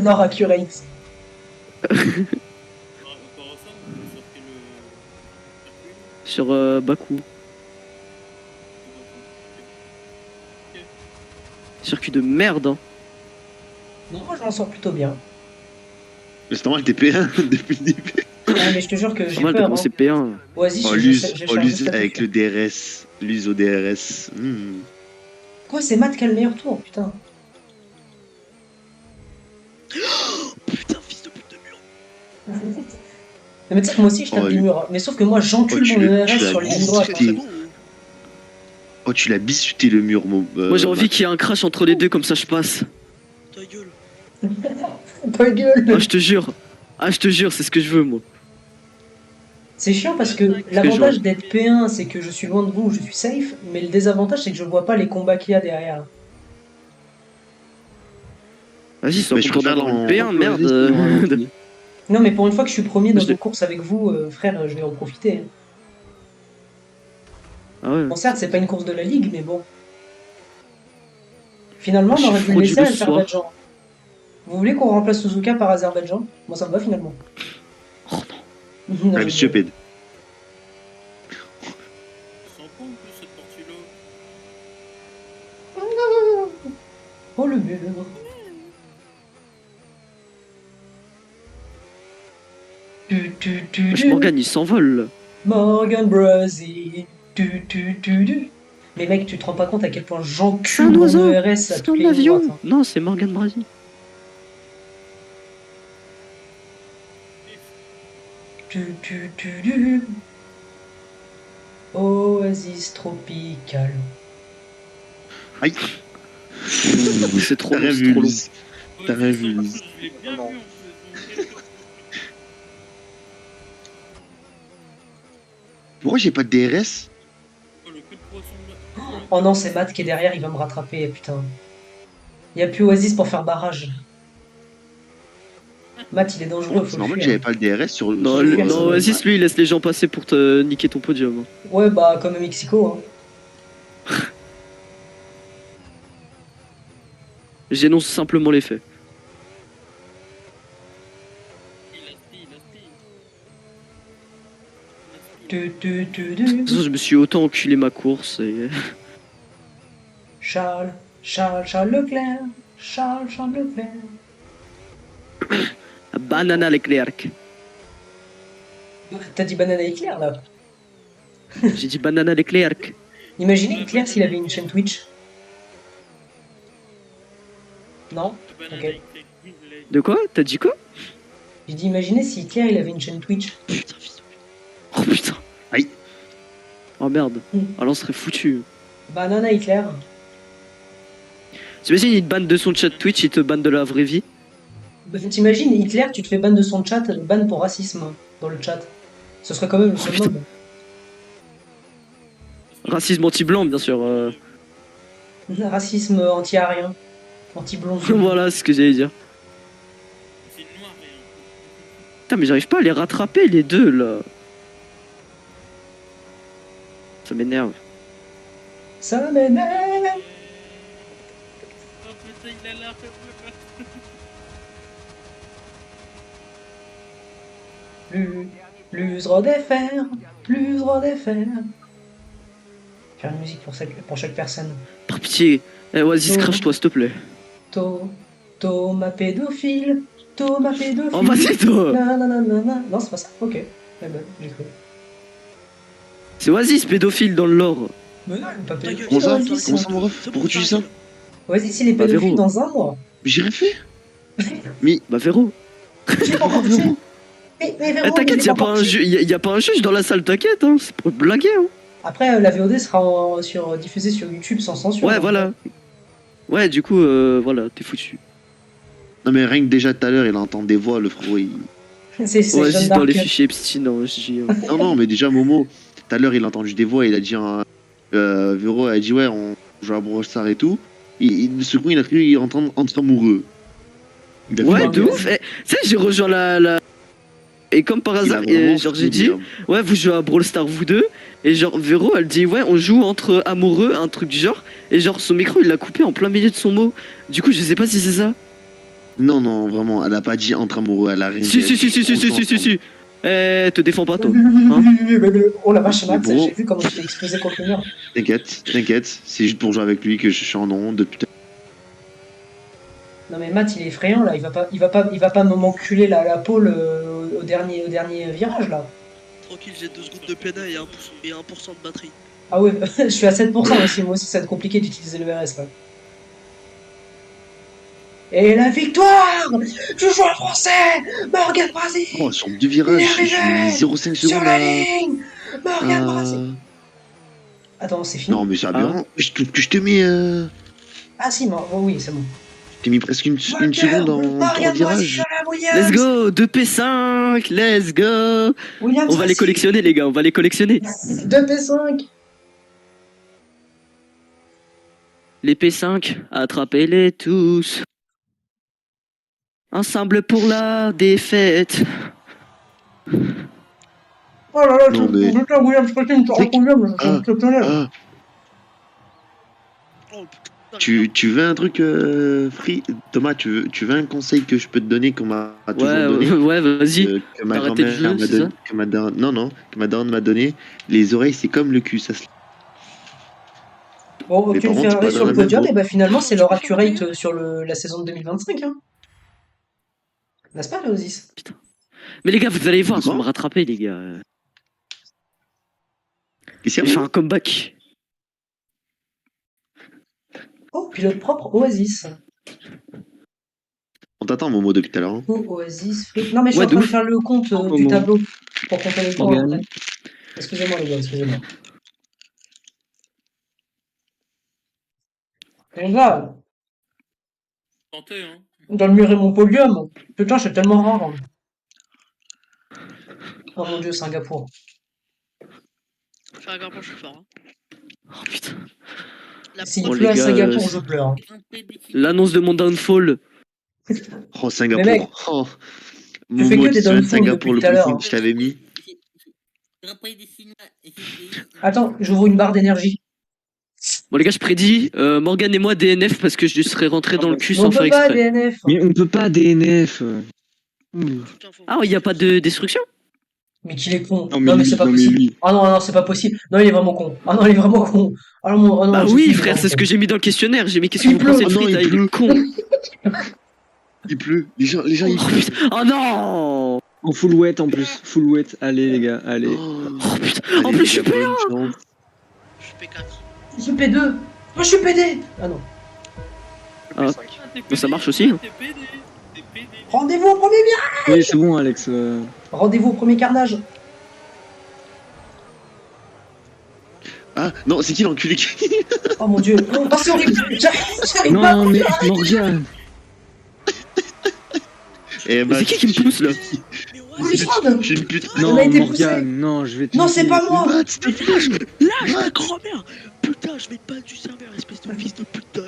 Nord Accurate. Par rapport à ça, on peut sortir le circuit. Sur Bakou. Circuit de merde, hein. Non, moi je m'en sors plutôt bien. Mais c'est normal, t'es P1 depuis le début. Ouais, mais je te jure que j'ai Normal, t'as peur. commencé Hein. P1. Vas-y, Oh, je l'use charge juste la avec touche. le DRS. L'use au DRS. Quoi, c'est Matt qui a le meilleur tour, putain. Putain, fils de pute de mur. Mais tu sais que moi aussi je tape Oh, des lui. murs. Mais sauf que moi j'encule Oh, mon tu ERS l'as sur les lignes dit, droites. c'était- Hein. Bon, Oh, tu l'as bisuté le mur, mon. Moi, j'ai envie qu'il y ait un crash entre les deux, comme ça je passe. ta gueule. Ta gueule. Ah, je te jure. Ah, je te jure, c'est ce que je veux, moi. C'est chiant parce que l'avantage d'être P1 c'est que je suis loin de vous, je suis safe. Mais le désavantage c'est que je vois pas les combats qu'il y a derrière. Vas-y, sois Mais je content préfère d'avoir une en- P1, merde. Non mais pour une fois que je suis premier dans Je l'ai- une course avec vous, frère, je vais en profiter. Hein. Ah ouais. Bon certes c'est pas une course de la ligue mais bon. Finalement Je on aurait suis dû laisser frauduleux ce soir. Azerbaïdjan. Vous voulez qu'on remplace Suzuka par Azerbaïdjan? Moi ça me va finalement. Oh non. Non, Ouais, mais- stupide. Sans con en plus cette partie-là. Oh le mur. Wesh, Morgan, il s'envole. Morgan Brazil. Mais mec, tu te rends pas compte à quel point C'est j'encule un mon oiseau. ERS à C'est toutes un les lignes avion. droites, hein. Non, c'est Morgan Brasi. Tu. Oasis tropical. Aïe. C'est trop T'as long, rien c'est vu, trop long. Luz. T'as rien vu, Je Luz. l'ai bien vu en plus. donc, Pourquoi j'ai pas de DRS? oh, le coup de poisson. Oh non, c'est Matt qui est derrière, il va me rattraper, putain. Y a plus Oasis pour faire barrage. Matt, il est dangereux, faut C'est le normal que fuir. j'avais pas le DRS sur. Non, sur- le- non, Oasis, lui, il laisse les gens passer pour te niquer ton podium. Hein. Ouais, bah, comme à Mexico, hein. J'énonce simplement les faits. De toute façon, je me suis autant enculé ma course. Et... Charles Leclerc. Charles Leclerc. Banana Leclerc. T'as dit banana éclair, là. J'ai dit Banana Leclerc. Imaginez Hitler s'il avait une chaîne Twitch. Non? Ok. De quoi? T'as dit quoi? J'ai dit imaginez si Hitler il avait une chaîne Twitch. Putain, fils de pute. Oh putain. Aïe. Oh merde. Mm. Alors on serait foutu. Banana Hitler. T'imagines, il te banne de son chat Twitch, il te banne de la vraie vie. Bah, t'imagines Hitler, tu te fais ban de son chat, ban pour racisme dans le chat. Ce serait quand même le Oh, summum. Racisme anti-blanc, bien sûr. Racisme anti-arien. Anti-blond. Voilà ce que j'allais dire. C'est noir et Putain, mais j'arrive pas à les rattraper, les deux, là. Ça m'énerve. Ça m'énerve. oh putain, il a l'air. Plus droit des fers. Plus droit des fers. Faire une musique pour chaque personne. Par pitié. Eh, Oasis, Oh. crache-toi, s'il te plaît. Thomas pédophile. Thomas pédophile. Oh, vas-y, toi. Nananana. Non, c'est pas ça. Ok. Eh ben, j'ai cru. C'est Oasis, pédophile dans le lore. Mais non, il est pas Ta gueule, pédophile. Comment ça Oasis. Comment ça, mon ref? C'est bon, Pourquoi tu dis ça? Vas-y, s'il est Bah, pédophile Véro. dans un mois. Mais j'ai rien fait. Bah, Véro. Oh, Pourquoi, Véro? Mais Eh, Véro, t'inquiète, il est pas parti. y a pas un juge dans la salle, t'inquiète, hein. C'est pour blaguer, hein. Après, la VOD sera diffusée sur YouTube sans censure. Ouais, donc, voilà. Ouais, du coup, voilà, t'es foutu. Non, mais rien que déjà tout à l'heure, il entend des voix, le frérot. C'est Ouais, Jeanne juste dans les d'Arc. fichiers Epstein, hein, je dis, hein. Non, non, mais déjà, Momo, tout à l'heure, il a entendu des voix, il a dit. Véro a dit, ouais, on joue à Brawl Stars et tout. De ce coup, il a cru entendre entre amoureux. Il a Ouais, fait- de ouf. Eh, tu sais, j'ai rejoint la. Et comme par il a hasard, vraiment genre j'ai fini, dit, hein. ouais, vous jouez à Brawl Stars vous deux. Et genre, Véro, elle dit, ouais, on joue entre amoureux, un truc du genre. Et genre, son micro, il l'a coupé en plein milieu de son mot. Du coup, je sais pas si c'est ça. Non, non, vraiment, elle a pas dit entre amoureux, elle a rien dit. Si, elle si, a si, dit, si, si, on si, joue si, si, ensemble. si. Eh, te défends pas, toi. Oh la vache, Mais Max, bon. j'ai vu comment tu t'es explosé contre le mur. T'inquiète, t'inquiète, c'est juste pour jouer avec lui que je suis en onde depuis. Non mais Matt, il est effrayant là, il va pas m'enculer la pôle au dernier virage là. Tranquille, j'ai 2 secondes de PNA et 1% de batterie. Ah ouais, je suis à 7% aussi, moi aussi ça va être compliqué d'utiliser le VRS là. Et la victoire du joueur français, Morgan Brasi, Oh, sur deux virages, Il est j'ai arrivé mis 0,5 sur secondes la à. ligne, Morgan Brasi. à- Attends, c'est fini. Non, mais c'est Ah. aberrant. Je te mets. Ah si, oh, oui, c'est bon. Je t'ai mis presque une seconde en trois Morgan Brasi sur virages. la Williams. Let's go, 2P5, let's go. Williams On va les Brasi. collectionner, les gars, on va les collectionner. 2P5. Les P5, attrapez-les tous. Ensemble pour la défaite. Oh là là, Non, mais- putain, Williams Brasi, une C'est que- Williams, c'est Ah. exceptionnel. Ah, Oh putain, tu veux un truc, Free Thomas, tu veux un conseil que je peux te donner qu'on m'a toujours Ouais, donné ouais, vas-y. que ma Arrêtez le grand-mère jeu, m'a c'est donné, ça que ma daronne, non, que ma daronne m'a donné. Les oreilles, c'est comme le cul, ça se. Bon, Mais aucune par contre, Ferrari c'est pas sur dans le la même podium, boîte. et bah finalement c'est leur accurate sur la saison de 2025. Hein. N'est-ce pas, Laosis? Mais les gars, vous allez voir, ils vont Bon. me rattraper, les gars. Qu'est-ce Je qu'il vais y faire a un comeback. Oh, pilote propre, Oasis. On t'attend, Momo, depuis tout à l'heure. Hein. Oh, Oasis, Free. Non, mais je suis Ouais, en train de de ouf. faire le compte Oh, du Momo. tableau pour compter les points Morgane. après. Excusez-moi, les gars, excusez-moi. Les gars, Tentez, hein. d'admirer mon podium. Putain, c'est tellement rare. Hein. Oh mon dieu, Singapour. je fais un grimpant, je suis fort. Hein. Oh putain. La S'il Bon, première- pleut à les gars, Singapour, je pleure. Hein. L'annonce de mon downfall. Oh, Singapour. Mais mec, Oh. tu fais Momo, que des tu te souviens de downfalls Singapour, depuis le tout à l'heure, briefing hein. que je t'avais mis. Attends, j'ouvre une barre d'énergie. Bon, les gars, je prédis Morgan et moi DNF parce que je serais rentré dans le cul Mais on sans faire peut pas, exprès. DNF. Mais on peut pas DNF. Putain, faut- Ah, il n'y a pas de destruction? Mais qu'il est con. Non, mais lui, c'est pas non, mais possible. lui. Ah non, c'est pas possible. Non, il est vraiment con. Ah non, il est vraiment con. Ah non, ah non, Bah je oui, suis frère, vraiment c'est ce con. que j'ai mis dans le questionnaire. J'ai mis qu'est-ce que Il vous pleut. pensez de Oh non, Frida, il il est pleut. con. Il pleut. Les gens, ils Oh, pleuvent. putain. Oh non. En full wet en plus. Full wet. Allez, les gars, allez. Oh. Oh putain. Allez, En les plus, je suis gars, payé. bonne chance. Je suis P4. Je suis P2. Moi, je suis PD. Ah non. Ah. T'es Mais ça PD, marche aussi, hein. T'es PD. T'es PD. Rendez-vous au premier virage. Oui, c'est bon, Alex. Rendez-vous au premier carnage. Ah, non, c'est qui l'enculé qui. Oh mon dieu. Oh, c'est horrible. J'arrive pas. Non, mais Morgane. Eh Mais c'est qui me pousse là? Mais ouais, Oui, Strad. Je suis une pute. On a Non, été poussé. Morgane, non, je vais te. Non, c'est pas moi. Matt, s'il te plaît. lâche ta grand-mère. Putain, je vais te battre du serveur, espèce de fils de putain.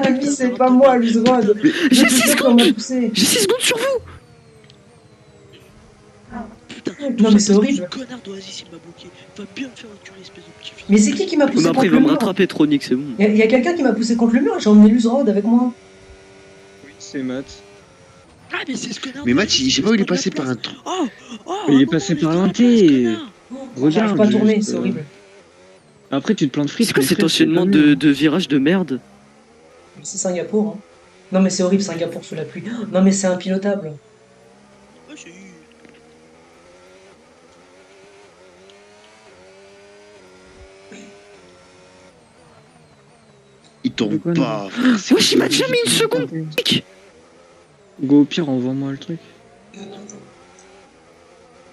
Ami, c'est pas moi, Luzrod. J'ai Je 6 sais qu'on secondes. m'a poussé. J'ai 6 secondes sur vous. Putain, Non, mais c'est horrible. Ce connard d'Oasis, il m'a bloqué. Va bien me faire enculer, espèce de petit fils. Mais c'est qui m'a poussé Mais après, contre il va le me mur? rattraper, Tronic, c'est bon. Il y a quelqu'un qui m'a poussé contre le mur et j'ai emmené Luzrod avec moi. Oui, c'est Matt. Ah, mais c'est ce connard. Mais Matt, d'Oasis, je sais il pas où il est me prend passé la par un place. trou. Oh, oh, Mais il est à un passé moment, par il se l'entrée. prend la place, connard. J'arrive Regarde. pas à tourner, juste, c'est horrible. Après, tu te plantes frites. C'est quoi mais cet frère, enchaînement c'est pas mieux. de virages de merde? C'est Singapour. Hein. Non, mais c'est horrible, Singapour sous la pluie. Non, mais c'est impilotable. Ouais, c'est- Il tourne De quoi, pas. Wesh, il m'a déjà mis une seconde. Go, au pire, envoie-moi le truc.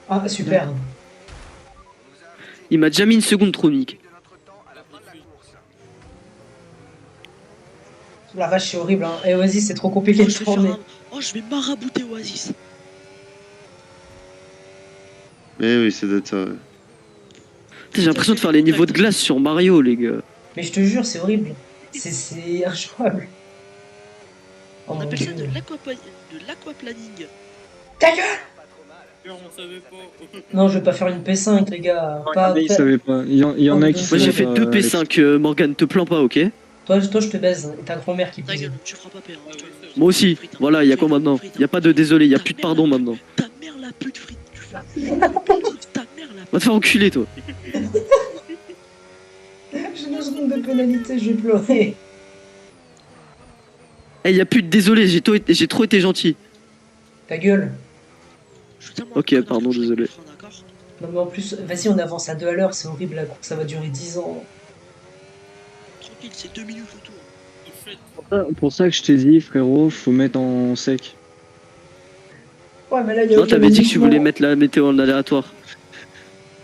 Ah, super. Il m'a déjà mis une seconde tronique. La vache, c'est horrible, hein. Eh, vas-y, c'est trop compliqué Oh, de je vais faire tourner. je vais marabouter Oasis. Mais oui, ça doit être ça. Ouais. Putain, j'ai l'impression de faire les niveaux de glace sur Mario, les gars. Mais je te jure, c'est horrible. C'est injouable. Oh On mon appelle ça dieu. de l'aquaplaning. Ta gueule! On savait pas. Non, je vais pas faire une P5, les gars. Pas, Regardez, ils pas- savaient pas. Il y en a qui Moi, Moi j'ai savaient fait pas, 2 Alex. P5, Morgane, te plains pas, ok? Toi, je te baise. Et ta grand-mère qui Ta plus. gueule, tu feras pas perdre. Moi aussi, voilà, y a quoi maintenant? Y a pas de désolé, y a plus de pardon maintenant. Ta mère la pute frite. Tu fais. Ta mère la Va te faire enculer, toi. J'ai 2 secondes de pénalité, je vais pleurer. Eh, y a plus de désolé, j'ai trop été gentil. Ta gueule. Je suis tellement Ok, un connard pardon, que je désolé. vais faire, d'accord. Non, mais en plus, vas-y, on avance à 2 à l'heure, c'est horrible la course, ça va durer 10 ans. Tranquille, c'est 2 minutes autour. Pour ça que je t'ai dit, frérot, faut mettre en sec. Ouais, mais là, il y a Non, aucun t'avais dit que tu mouvement. voulais mettre la météo en aléatoire.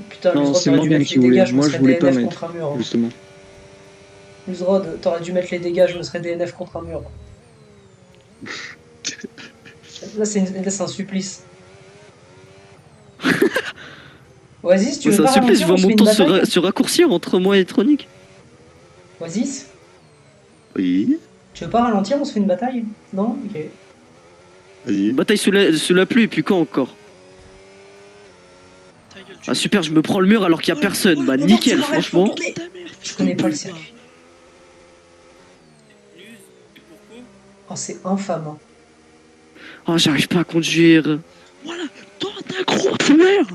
Putain, Non, Luzrod, c'est t'aurais dû Morgane mettre qui les voulait. dégâts, je me Moi, serais je voulais pas DNF mettre. contre un mur. Hein. Justement. Luzrod, t'aurais dû mettre les dégâts, je me serais DNF contre un mur. Là, c'est un supplice. Oasis, tu veux C'est pas un supplice, je ralentir, vois on se mon fait une temps bataille se raccourcir entre moi et Tronic. Oasis, Oui, tu veux pas ralentir, on se fait une bataille Non Ok. vas-y. Bataille sous la pluie, et puis quand encore? Ta gueule, Ah super, je me prends le mur alors qu'il y a personne. Bah regarde, nickel, c'est l'arrêt, franchement. faut tourner. Ta mère, Je connais pas le bah. circuit. Luz, et pourquoi Oh, c'est infâme. Hein. Oh, j'arrive pas à conduire. Voilà, toi t'es un gros enculeur.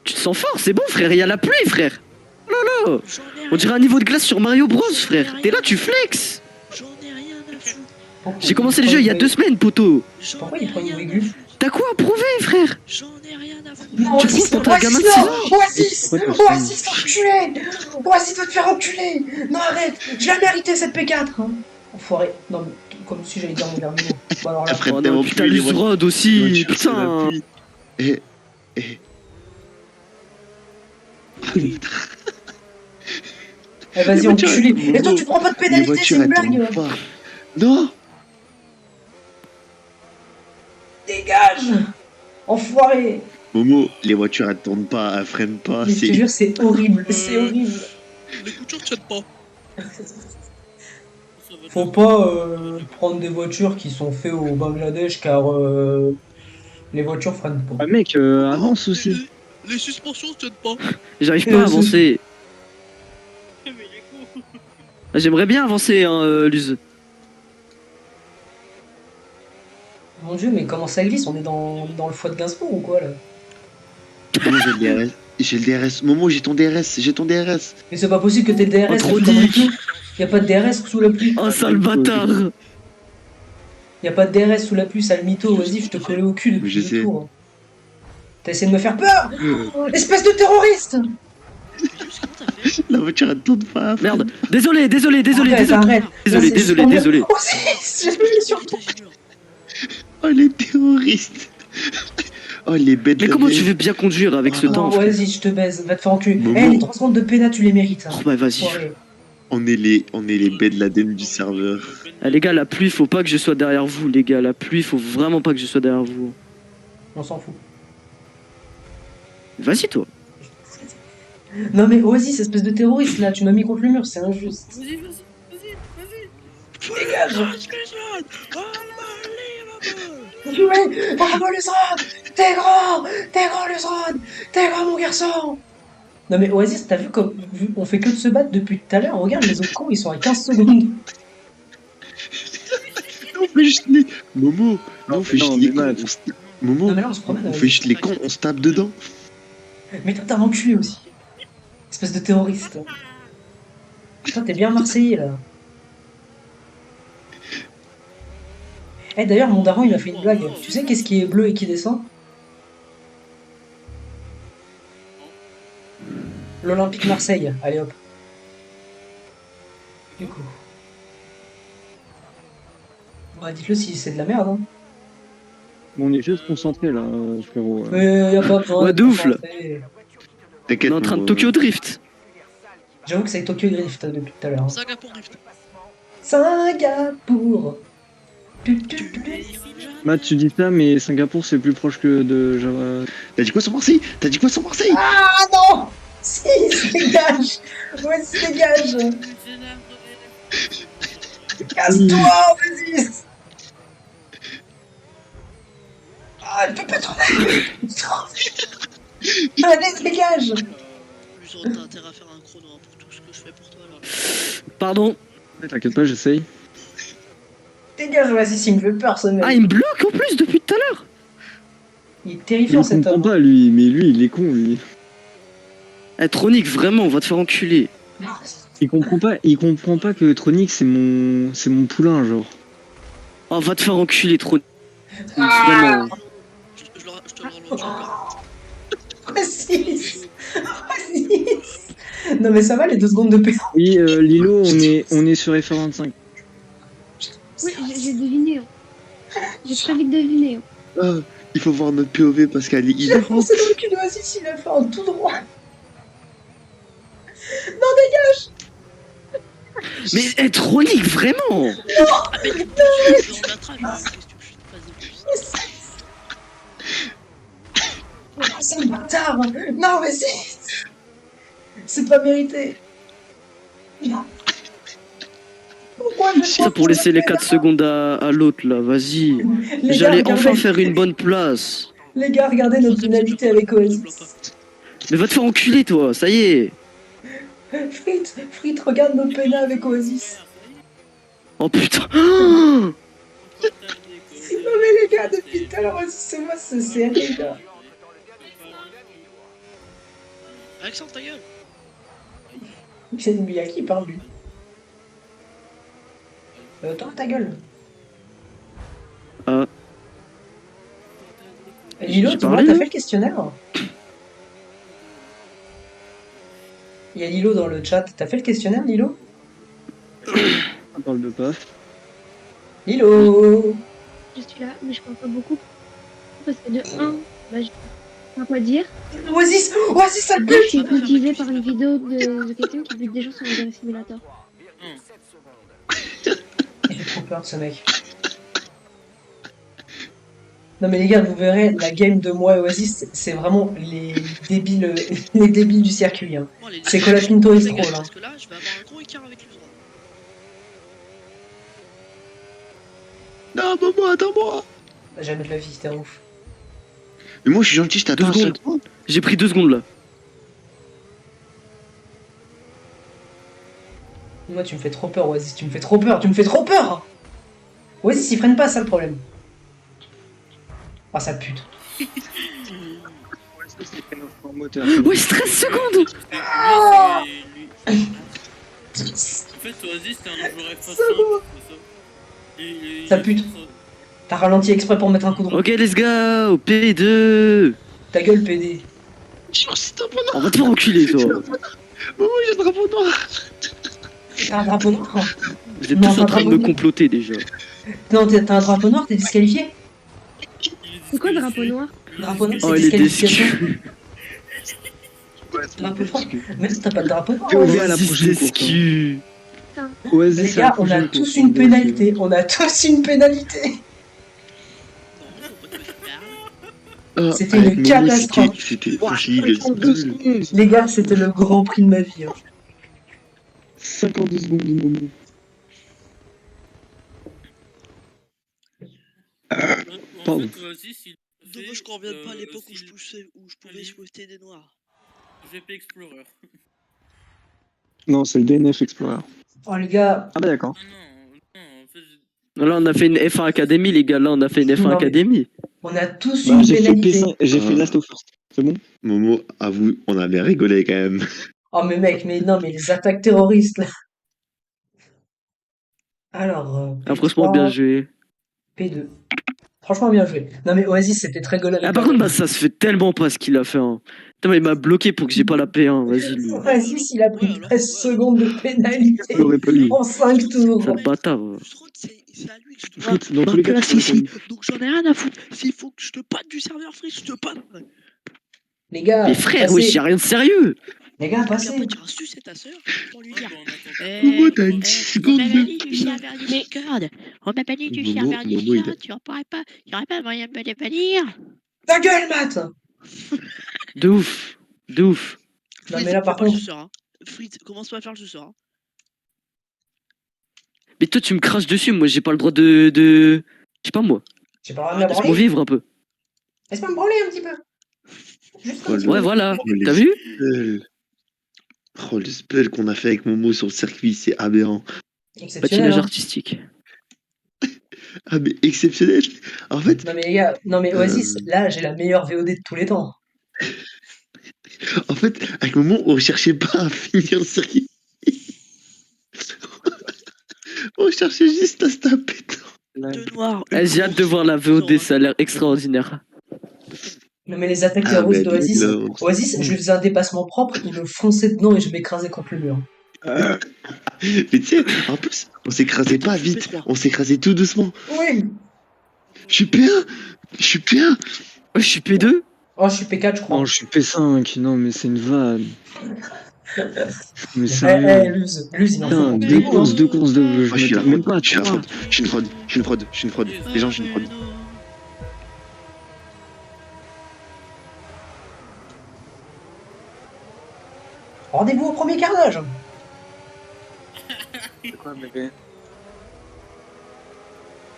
Tu te sens fort, c'est bon frère, il y a la pluie frère. Oh là là. J'en ai On rien. dirait un niveau de glace sur Mario Bros frère. T'es là, tu flex. J'en ai rien à foutre. Pourquoi J'ai commencé le jeu il y a 2 semaines, poteau. J'en Pourquoi ai il prend une rien à aigu foutre. T'as quoi à prouver frère? J'en ai rien à foutre. Non, Tu Oasis, trouves quand t'as un gamin de Oasis, six non ans? Oasis, Oasis, enculé Oasis, va te faire enculer. Non, arrête, je l'ai mérité cette P4 hein. Enfoiré. Non, mais comme si j'allais dire mon dernier mot. Bon, alors là, Après, Oh tellement non, putain, plus, les Luzrod voitures aussi, sous la putain. pluie. Et eh, vas-y, les voitures, enculé. elles Et toi, tombent. tu prends pas de les pénalité, c'est voitures, une elles blague. tombent pas. Non, Dégage. Enfoiré. Momo, les voitures, elles tournent pas, elles freinent pas. Mais je te C'est jure, c'est horrible, c'est horrible. Les coutures tiennent pas. Faut pas prendre des voitures qui sont faites au Bangladesh car les voitures freinent pas. Ah, mec, avance aussi. Les suspensions tiennent pas. J'arrive pas à avancer. Mais il est con. Ah, j'aimerais bien avancer, hein, Luz. Mon dieu, mais comment ça glisse? On est dans le foie de Gainsbourg ou quoi là? Momo, j'ai le DRS. J'ai le DRS. Momo, j'ai ton DRS. J'ai ton DRS. Mais c'est pas possible que t'aies le DRS, Oh, trop t'as fait comme dick. un fou. Y a pas de DRS sous la pluie. Oh, sale bâtard. Y a pas de DRS sous la pluie, sale mytho. Vas-y, je te collais au cul depuis Je 2 sais. tours. T'as essayé de me faire peur! Espèce de terroriste! Juste comment t'as fait? La voiture, elle tourne pas. Merde. Désolé. Arrête, Désolé. arrête. Désolé, Là, c'est désolé, super désolé. bien. Oh, si, j'ai plus sur le Putain, j'ai mort. Oh, les terroristes. Oh, les bêtes. Mais de comment neige. tu veux bien conduire avec ce Non, temps frère? vas-y, je te baise, va te faire enculer. Momo. Eh, les 3 secondes de pénat, tu les mérites. Hein. Oh bah vas-y. Enfoiré. On est les bêtes de l'ADN du serveur. Ah, les gars, la pluie, faut pas que je sois derrière vous, les gars. La pluie, faut vraiment pas que je sois derrière vous. On s'en fout. Vas-y, toi. Non mais Oasis, espèce de terroriste là, tu m'as mis contre le mur, c'est injuste. Vas-y, vas-y. Dégage! Spécial. Allez, Ouais, bravo Luzrod! T'es grand! T'es grand Luzrod! T'es grand mon garçon! Non mais Oasis, t'as vu comme on fait que de se battre depuis tout à l'heure, regarde les autres cons, ils sont à 15 secondes. On fait juste les. Momo, non, on fait non, juste les mais cons. Matt. on se- Momo, Non mais là on se promène on avec. fait juste les cons, on se tape dedans. Mais toi t'as un enculé aussi. Espèce de terroriste. Putain, t'es bien Marseillais là. Eh d'ailleurs, mon daron il m'a fait une blague. Tu sais qu'est-ce qui est bleu et qui descend? L'Olympique Marseille. Allez hop. Du coup. Bah dites-le si c'est de la merde. Hein. On est juste concentrés là, frérot. Mais y a pas besoin. Ouais, d'être de ouf, là. concentré. On T'inquiète. est en train de mon- Tokyo Drift. J'avoue que c'est Tokyo Drift depuis tout à l'heure. Singapour Drift. Singapour. Matt, tu dis ça, mais Singapour c'est plus proche que de Java. T'as dit quoi sur Marseille? T'as dit quoi sur Marseille? Ah non. Si, dégage. Ouais, dégage. Casse-toi, vas-y. Ah, elle peut pas tourner. Allez, dégage. Plus t'as intérêt à faire un chrono hein, pour tout ce que je fais pour toi là. Pardon. Ouais, t'inquiète pas, j'essaye. Dégage, vas-y, s'il me fait peur, ce mec. Ah, il me bloque en plus depuis tout à l'heure. Il est Il terrifiant, cet comprend homme. pas lui, mais lui il est con lui. Eh, Tronic, vraiment, on va te faire enculer. Il comprend pas que Tronic c'est mon poulain genre. Oh, va te faire enculer, Tronic. Ah. Vraiment. Je te le relance encore. Précise. Précise. Non, mais ça va, les 2 secondes de paix. Oui, Lilo, on est sur F25. Oui, j'ai deviné. Hein. J'ai très vite deviné. Hein. Ah, il faut voir notre POV parce qu'elle est Il a foncé dans le cul d'Oasis, il a fait en tout droit. Mais eh, Tronic, vraiment. Ah mais tu peux en attrape, qu'est-ce que tu veux que je te fasse de plus? C'est un bâtard. Non, mais c'est pas mérité. Non. Pourquoi je Ça pour laisser les 4 secondes à l'autre, là, vas-y. Les gars, J'allais regardez- enfin faire une bonne place. Les gars, regardez notre pénalité avec Oasis. Mais va te faire enculer, toi, ça y est. Frit, regarde notre pénal avec Oasis. Oh putain. Non mais les gars, depuis tout à l'heure, Oasis, c'est moi, c'est serré, les gars. Alexandre, ta gueule. C'est une à qui il parle, lui. Toi, ta gueule. Ah. Lilo, J'ai dis-moi, parlé, t'as là fait le questionnaire? Il y a Lilo dans le chat. T'as fait le questionnaire, Lilo? On parle de paf. Lilo! Je suis là, mais je parle pas beaucoup. Parce que de 1, bah, je sais pas quoi dire. Oasis! Oasis, ça De pue! 2, je suis motivée par une vidéo de quelqu'un qui bute des gens sur un Guerre Simulator. Il fait trop peur, ce mec. Non mais les gars, vous verrez, la game de moi et Oasis, c'est vraiment les débiles, les débiles du circuit. Hein. Bon, allez, C'est Colapinto et les gars, Stroll. Hein. parce que là, je vais avoir un gros écart avec l'usera. Non, maman, attends-moi. Jamais de la vie, t'es un ouf. Mais moi, je suis gentil, je t'attends. 2 secondes. J'ai pris 2 secondes, là. Moi, tu me fais trop peur, Oasis, tu me fais trop peur, tu me fais trop peur! Oasis, il freine pas, ça le problème. Ah, ça pute. Ouais, 13 secondes. Ah En fait, Oasis, c'est un joueur F5. Ça pute. T'as ralenti exprès pour mettre un coup de roue. Ok, let's go. P2. Ta gueule, PD. Genre, c'est un drapeau On va te faire enculer, toi. noir. Maman, j'ai un drapeau noir. T'as un drapeau noir? Vous êtes Non, tous en pas train de me drapeau. comploter, déjà. Non, t'as un drapeau noir, t'es disqualifié? C'est quoi le drapeau noir? Drapeau noir, Oh, c'est il est disqualification. descu. Drapeau noir? Mais t'as pas de drapeau noir. POV hein. à la Oasis prochaine course, descu. Oasis, Les à la gars, on a prochaine tous course, une on pénalité. On a tous une pénalité. Non, faut pas te faire peur. C'était Avec une Momo, catastrophe. C'était Ouah, facile. 52 secondes. Les gars, c'était le grand prix de ma vie. Hein. 52 secondes de moment. En Pardon. fait, Oasis, il a fait, Dommage qu'on revienne pas à l'époque où aussi je pouvais souhaiter des noirs. GP Explorer. Non, c'est le DNF Explorer. Oh les gars, Ah bah d'accord. Non, en fait, Là, on a fait une F1 Academy, les gars. Là, on a fait une F1 Non, mais- Academy. on a tous Bah, une j'ai fait pénalité. P5, j'ai fait Last of Us. C'est bon? Momo, avoue, on a bien rigolé quand même. Oh mais mec, mais non, mais les attaques terroristes là. Alors, Ah, franchement, P3, bien joué. P2. Franchement, bien joué. Non mais Oasis, c'était très gaulois. Ah, par contre, bah, ça se fait tellement pas ce qu'il a fait. Hein. Putain, mais il m'a bloqué pour que j'ai pas la P1. Vas-y, lui. Oasis, il a pris Ouais, alors, 13 secondes de pénalité Je l'aurais pas eu. en 5 tours. Sale bâtard. Strode, c'est C'est à lui que je dois Fritz, dans ma tous les cas, place tu peux ici. répondre. Donc j'en ai rien à foutre. S'il faut que je te patte du serveur Fritz, je te patte. Les gars, Mais frère, passez. wesh, y'a rien de sérieux. Les gars, Et puis après, passez. tu iras sucer ta soeur pour lui Ouais, dire. bah, on attend. Comment t'as une On seconde m'a de dit du serveur Discord. On m'a pas dit du Momo, serveur Momo, il Discord. Tu en pourrais pas. Il y aurait pas moyen de me dépanir. Ta gueule, Matt! De ouf. De ouf. Non, Fritz, mais là, fais par pas le contre, suceur, hein. Fritz, commence pas à faire le suceur. Hein. Mais toi, tu me craches dessus, moi, j'ai pas le droit de. Je sais pas moi. j'ai pas le droit de me Laisse-moi branler. vivre un peu. Laisse-moi me branler un petit peu. Juste un Oh, petit Ouais, peu. voilà. Oh, les T'as vu? spells. Oh, le spell qu'on a fait avec Momo sur le circuit, c'est aberrant. Exceptionnel, Patinage hein. artistique. Ah, mais exceptionnel. En fait, Non, mais les gars, non, mais Oasis, Euh. là, j'ai la meilleure VOD de tous les temps. avec Momo, on cherchait pas à finir le circuit. On cherchait juste à se taper. Deux noirs. Eh, j'ai hâte de voir la VOD, ça a l'air extraordinaire. Non, mais les attaques Ah, terroristes mais d'Oasis, là, Oasis, je lui faisais un dépassement propre, il me fonçait dedans et je m'écrasais contre le mur. mais tu sais, en plus, on s'écrasait pas vite, on s'écrasait tout doucement. Oui. Je suis P1. Je suis P1. Oh, je suis P2? Oh, je suis P4, je crois. Non, je suis P5. Non, mais c'est une vanne. Mais Eh, sérieux. Luz, il en Putain, faut. deux courses, je Moi, je suis m'étais la même fraude. pas à Je suis la 3. fraude. Je suis une fraude. Je suis une fraude. Je suis une fraude. Les gens, je suis une fraude. Rendez-vous au premier carnage.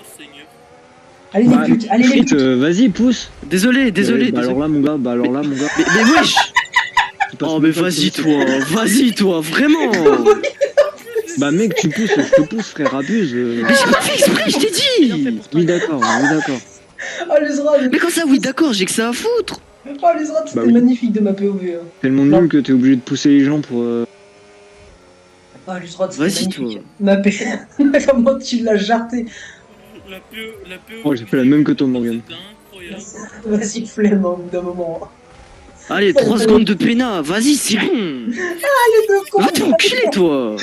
Oh, Seigneur. Allez les Bah, putes, allez les Fritz, putes. vas-y, pousse. Désolé, désolé. Bah alors désolé. là, mon gars, Mais wesh! tu passes Oh, même mais pas de vas-y, toi, vraiment! Bah mec, tu pousses, je te pousse, frère, abuse. Mais j'ai pas fait exprès, je t'ai dit! Oui, d'accord, oui, d'accord. Oh, les Zrod. Mais quand ça, oui, d'accord, j'ai que ça à foutre! Oh, les Zrod, c'était Bah oui. magnifique de ma POV. Hein. Tellement Non. nul que t'es obligé de pousser les gens pour. Oh, les Zrod, c'était Vas-y, magnifique. toi. Ma POV. Comment tu l'as jarté. La PO. Oh, j'ai fait la même que toi, Morgan. C'était incroyable. Vas-y, flemme, au bout d'un moment. Allez, 3 secondes de péna, vas-y, c'est bon! Les deux cons. Va te enculer, toi!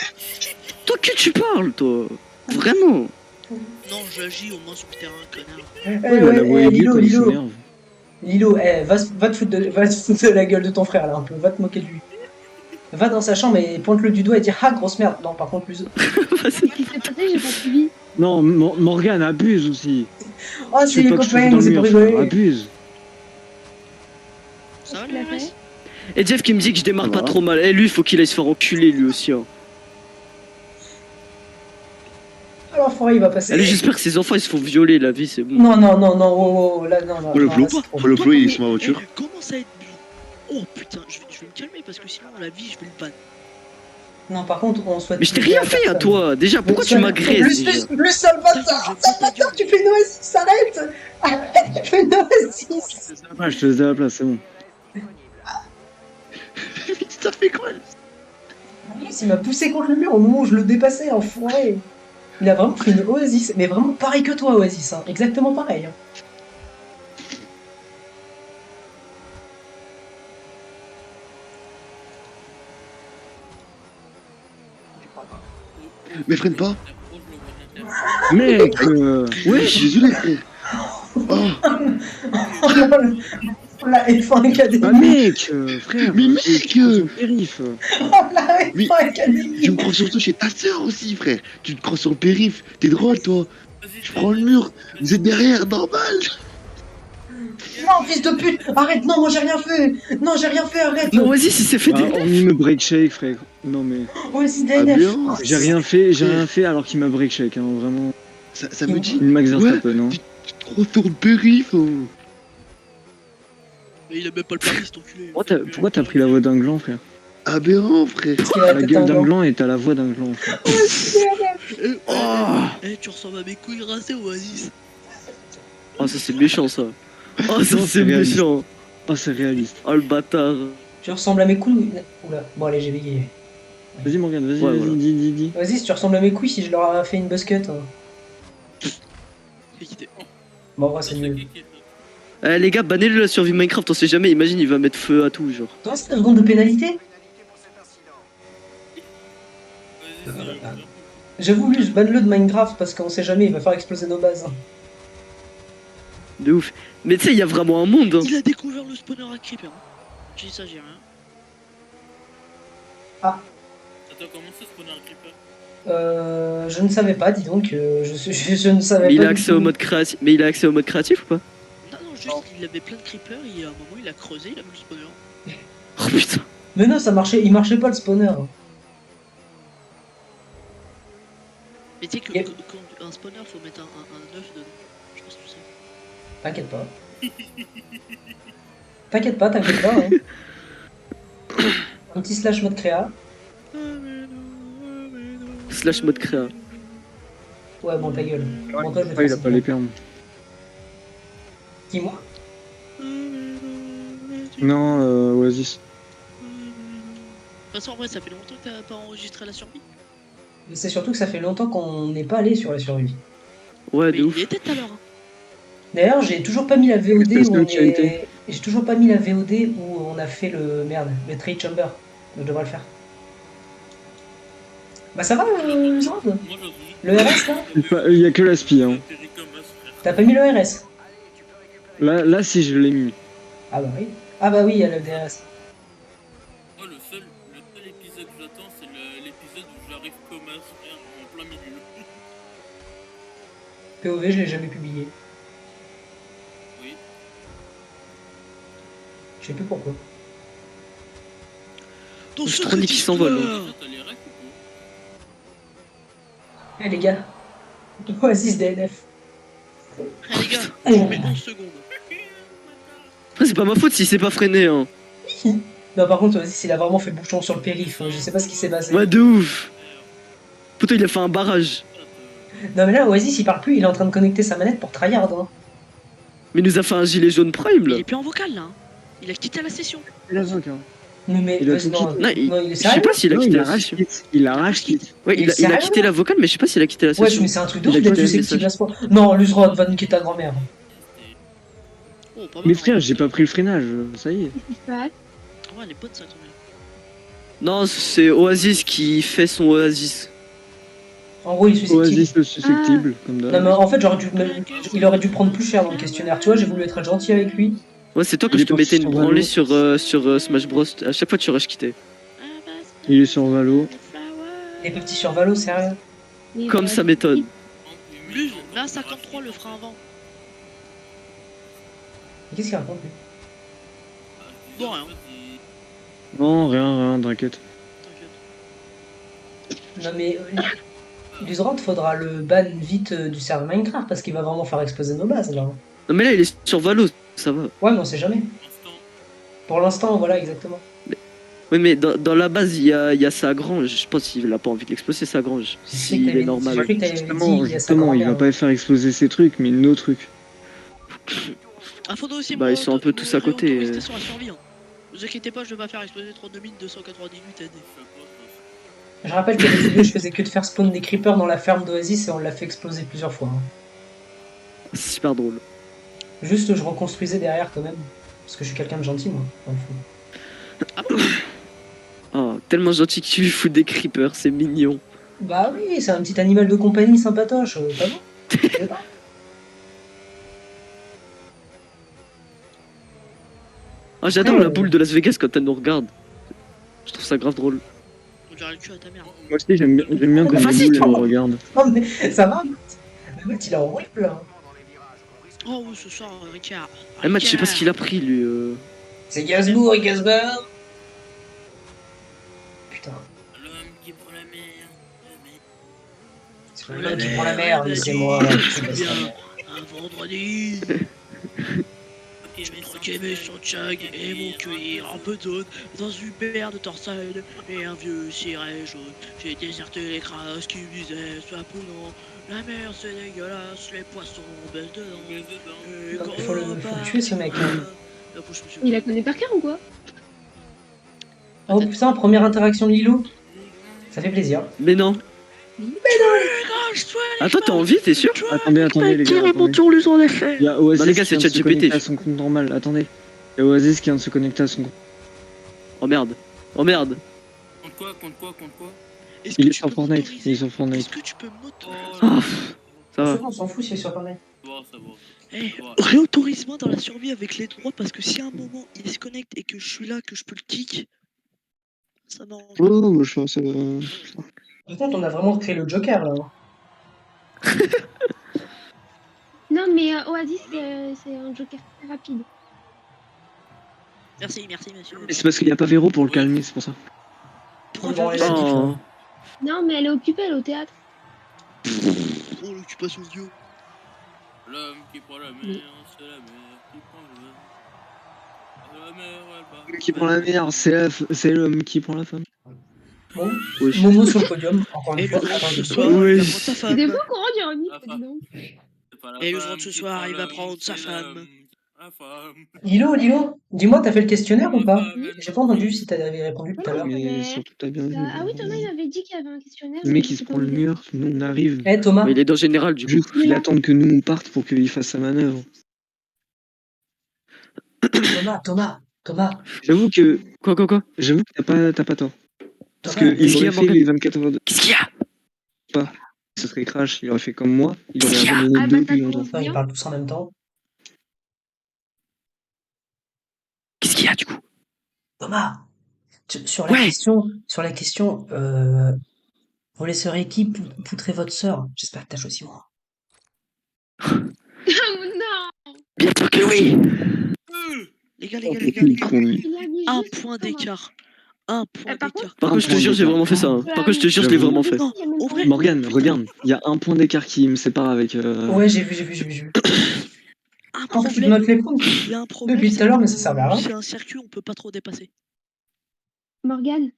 Toi, que tu parles, toi? Vraiment? Non, j'agis au moins sur le terrain, connard. Eh, Ouais, il a la voix ouais, aiguë Lilo, quand il Lilo. s'énerve. Lilo, va te foutre de la gueule de ton frère là un peu, va te moquer de lui. Va dans sa chambre et pointe-le du doigt et dire ah grosse merde. Non par contre plus. Qu'est-ce qui s'est passé? J'ai pas suivi. Non, Morgan abuse aussi. Oh Tu c'est veux les pas que je te copains, foute dans c'est le pour mur, frère, rigoler. abuse. Ça va, Tu l'as les fait? restes Et Jeff qui me dit que je démarre Ça pas va. trop mal. Eh, lui, faut qu'il aille se faire enculer, lui aussi. Hein. Alors l'enfoiré il va passer. Allez, j'espère que ses enfants ils se font violer, la vie, c'est bon. Non oh, là non. Oh, le non, flou. là, c'est trop Oh, le bon. flou, il est sur ma voiture. Comment ça être bien? Oh putain, je vais me calmer parce que sinon la vie je vais le ban. Non par contre on souhaite. Mais je t'ai plus rien à fait à personne. toi. Déjà, pourquoi tu Plus, m'agresses déjà? plus sale bâtard, tu fais une oasis, arrête. Arrête, tu fais une oasis. Ah, je te laisse à la place, c'est bon. Ça fait quoi? Il m'a poussé contre le mur au moment où je le dépassais, enfoiré. Il a vraiment fait une oasis, mais vraiment pareil que toi, Oasis, hein. Exactement pareil. Hein. Mais freine pas. Mec, Ouais, je suis désolé, frère. Oh, La F1 Academy. bah mec, frère. Mais mec, tu prends son périph. La Mais- F1 Academy. tu me crois surtout chez ta sœur aussi, frère. Tu te crois sur le périph'. T'es drôle, toi. Je prends le mur. Vous êtes derrière, normal. Non, fils de pute. Arrête, non, moi j'ai rien fait. Non, j'ai rien fait, arrête. Non, vas-y, si c'est fait Bah, des. hormis me break shake, frère. Non mais. Oasis Ah, DNF. bien. J'ai rien fait alors qu'il m'a break shake, hein, vraiment. Ça me dit. Une Max Ouais. Verstappen, non. Tu te crois sur le périph'. Oh. Mais il a même pas le permis, cet enculé. Pourquoi t'as pris la voix d'un gland, frère? Aberrant, frère. Parce qu'il a La la tête gueule d'un d'un gland. gland et t'as la voix d'un gland, frère. Tu ressembles à mes couilles rincées, Oasis. Oh, ça c'est méchant ça. Oh, ça Non, c'est c'est réaliste. méchant. Oh, c'est réaliste. Oh, le bâtard. Tu ressembles à mes couilles. Oula, bon, allez, j'ai bégayé. Vas-y, Morgane, vas-y, Ouais, vas-y, voilà. dis. Oasis, tu ressembles à mes couilles si je leur avais fait une buzzcut. Hein. Fais quitter. Bon, en vrai, c'est mieux. Eh, les gars, bannez-le la survie Minecraft, on sait jamais. Imagine, il va mettre feu à tout, genre. Toi, c'est 2 secondes de pénalité. J'ai voulu ban-le de Minecraft parce qu'on sait jamais, il va faire exploser nos bases. De ouf. Mais tu sais, il y a vraiment un monde. Hein. Il a découvert le spawner à creeper. Hein. J'ai dit ça, j'ai rien. Attends, comment ça spawner un creeper? Je ne savais pas, dis donc, je ne savais Mais il pas a du accès tout. au mode créatif. Mais il a accès au mode créatif ou pas? Non, juste il avait plein de creepers et à un moment il a creusé, il a vu le spawner. Oh putain. Mais non, il marchait pas le spawner. Mais tu sais que Et- quand un spawner faut mettre un œuf dedans. Je sais pas si tu sais. T'inquiète pas. T'inquiète pas. Hein. Un petit slash mode créa. Slash mode créa. Ouais, bon, ta gueule. Bon, toi, je vais te Ouais, il faire a pas ça. les permes. Dis-moi. Non, Oasis. De toute façon, en vrai, ça fait longtemps que t'as pas enregistré la survie. Mais c'est surtout que ça fait longtemps qu'on n'est pas allé sur la survie. Ouais, Mais de il ouf. y était tout à l'heure. Hein. D'ailleurs, j'ai toujours pas mis la VOD Parce où que on tu as été. est... J'ai toujours pas mis la VOD où on a fait le... Merde, le trade chamber. Donc, je devrais le faire. Bah ça va, Zand Moi, j'ose Le RS, là Il y a que l'aspi, hein. T'as pas mis le RS? Là, si je l'ai mis. Ah bah oui. Ah bah oui, il y a le DRS. Moi, le seul épisode que j'attends, c'est l'épisode où j'arrive comme un frère en plein milieu. POV, je l'ai jamais publié. Oui. Je sais plus pourquoi. Ton Le secret Stronic qui s'envole, d'histoire. Déjà, t'as les règles ou Eh les gars. Oasis DNF. Eh les gars, je vous mets 11 secondes. Après, c'est pas ma faute si c'est pas freiné. Hein. Non, par contre, Oasis, il a vraiment fait bouchon sur le périph'. Je sais pas ce qui s'est passé. Ouais, de ouf. Putain, il a fait un barrage. Non, mais là, Oasis, il parle plus. Il est en train de connecter sa manette pour tryhard. Hein. Mais il nous a fait un gilet jaune prime Il là. est plus en vocal là. Hein. Il a quitté la session. Il a zoc, hein. Non, mais. Il a vas-y, tout non, quitté. Non, non, il est je sais sérieux. pas s'il a Non, quitté il la arrache session. quitte. Il arrache quitte. Ouais, Il est il a sérieux, quitté la vocale, mais je sais pas s'il a quitté la Ouais, session. mais c'est un truc de Il a ouf. Toi, quitté tu sais le que tu message. passes pas. Non, Luzrod va niquer ta grand-mère. Oh, pas mal. Mais hein. frère, j'ai pas pris le freinage, ça y est. Qu'est-ce qui se passe? Ouais, les potes, ça tombe bien. Non, c'est Oasis qui fait son Oasis. En gros, il est susceptible. Oasis le susceptible, comme Non, d'hab. mais en fait, il aurait dû prendre plus cher dans le questionnaire. Tu vois, j'ai voulu être gentil avec lui. Ouais, c'est toi que Il je est te parti mettais une sur branlée Valo. sur Smash Bros. À chaque fois, tu rush quittais. Il est sur Valo. Les petits sur Valo, sérieux. Mais Comme bah, ça m'étonne. Luz, là, 53 le frein avant. Mais qu'est-ce qu'il raconte, lui? Bon, rien. Non, rien, t'inquiète. T'inquiète. Non, mais. Luzrod, faudra le ban vite du serveur Minecraft parce qu'il va vraiment faire exploser nos bases, là. Non, mais là, il est sur Valo, ça va. Ouais, mais on sait jamais. Pour l'instant, voilà, exactement. Oui, mais dans la base, il y a sa grange. Je pense qu'il a pas envie de l'exploser, sa grange. Je sais que S'il t'avais est dit- normal. j'ai cru que t'avais dit, Justement, il y a sa justement, il va grand-mère. pas faire exploser ces trucs, mais nos trucs. Ah, faudra aussi Bah, ils sont un peu tous à côté, réautoriser sur la survie. Hein. Vous inquiétez pas, je vais pas faire exploser 32 298 AD. Je rappelle que les vidéos, je faisais que de faire spawn des creepers dans la ferme d'Oasis et on l'a fait exploser plusieurs fois. Hein. C'est super drôle. Juste, je reconstruisais derrière quand même. Parce que je suis quelqu'un de gentil, moi. dans le fond. Ah bon Oh, tellement gentil que tu lui fous des creepers, c'est mignon. Bah oui, c'est un petit animal de compagnie sympatoche, pas bon? Je sais pas. Ah, j'adore Ouais, la boule de Las Vegas quand elle nous regarde. Je trouve ça grave drôle. On dirait le cul à ta mère. Moi aussi, j'aime bien quand Vas-y, les boules toi. me regardent. Non, mais ça va, Matt. Le Matt, il est horrible. Hein. Oh oui, ce soir, Ricard. Eh, Matt, je sais pas ce qu'il a pris, lui. C'est Gainsbourg et Gainsbourg. Putain. L'homme qui prend la mer. C'est l'homme qui prend la merde, c'est moi. C'est bien. Un vendredi. Je me croquais son chug et mon cuir en peu jaune dans une paire de torsade et un vieux ciré jaune. J'ai déserté les crasses qui me disaient sois prudent. La mer c'est dégueulasse, les poissons baissent dedans. Et Non, quand faut le tuer, ce mec, hein. La bouche me suit. Il la connaît par cœur ou quoi? Oh putain, première interaction de Lilo. Ça fait plaisir. Mais non. Attends, t'as envie, t'es sûr? Attendez, les gars. attendez. tour lui en effet. Il y a Oasis Non, les gars, qui c'est vient de se ChatGPT. connecter à son compte normal. Attendez. Il y a Oasis qui vient de se connecter à son compte. Oh merde. Oh merde. Contre quoi? Est-ce que Il est tu sur peux Fortnite. m'autoriser Il est sur Fortnite. Est-ce que tu peux m'autoriser Ah, pff, ça va. On s'en fout si c'est sur Fortnite. Ça va. Eh, réautorise-moi dans la survie avec les droits parce que si à un moment il se connecte et que je suis là, que je peux le kick, ça m'arrange. Oh, moi, je pense. Putain, on a vraiment créé le Joker là. Non, mais Oasis, c'est un joker très rapide. Merci, merci, monsieur. Et c'est parce qu'il n'y a pas Véro pour le calmer, c'est pour ça. Pourquoi Bon, faire allez, ça Oh. Non, mais elle est occupée, elle est au théâtre. Oh, l'occupation de Dieu. L'homme qui prend la mer, c'est la mer qui prend le. La mer, elle bat. Qui prend la mère, c'est l'homme qui prend la femme. Bon, Oui. Momo sur le podium, encore Et une le fois. rentre Attends, ce je- soir, Oui. il va prendre sa C'est femme. des fois qu'on rend un La femme. C'est pas la Et le femme rentre ce qui soir, prend il va l'homme, prendre sa c'est femme. l'homme. La femme. Lilo, dis-moi, t'as fait le questionnaire ou La pas? femme, elle J'ai m'a pas entendu pris. si t'avais répondu tout à l'heure. Mais surtout, t'as bien vu. Ah oui, Thomas, il m'avait dit qu'il y avait un questionnaire. Le mais mec, je il sais se pas prend où le il est. mur, nous on arrive. Eh Thomas, Mais il est dans Général, du coup. Juste, il attend que nous on parte pour qu'il fasse sa manœuvre. Thomas, J'avoue que Quoi t'as pas tort. Parce Thomas, qu'il Qu'est-ce qu'il y aurait a, fait Morgan les 24 heures de Qu'est-ce qu'il y a pas. Ce serait Crash, il aurait fait comme moi, il aurait Qu'est-ce qu'il y a abandonné Ah bah, depuis ça longtemps. commence Non, ils bien. parlent tous en même temps. Qu'est-ce qu'il y a, du coup Thomas, sur Ouais. sur la question, vous laisserez qui poutrer votre sœur? J'espère que t'as choisi moi. Ah non, Bien sûr que oui. Les gars, Oh, les gars, les gars, les gars. il a dit Un juste point Thomas. d'écart. Un point Par contre, d'écart. Par contre, je te point jure, j'ai d'écart. vraiment fait ça. hein. Par contre, je te jure, je l'ai J'avoue. vraiment fait. Non, il y a même en pas vrai. de- Morgane, Putain. regarde, il y a un point d'écart qui me sépare avec. Ouais, j'ai vu. Un Faut que tu problème. notes les points Il y a un problème. depuis tout c'est à l'heure, mais que ça servait à rien. C'est un circuit, on peut pas trop dépasser. Morgane,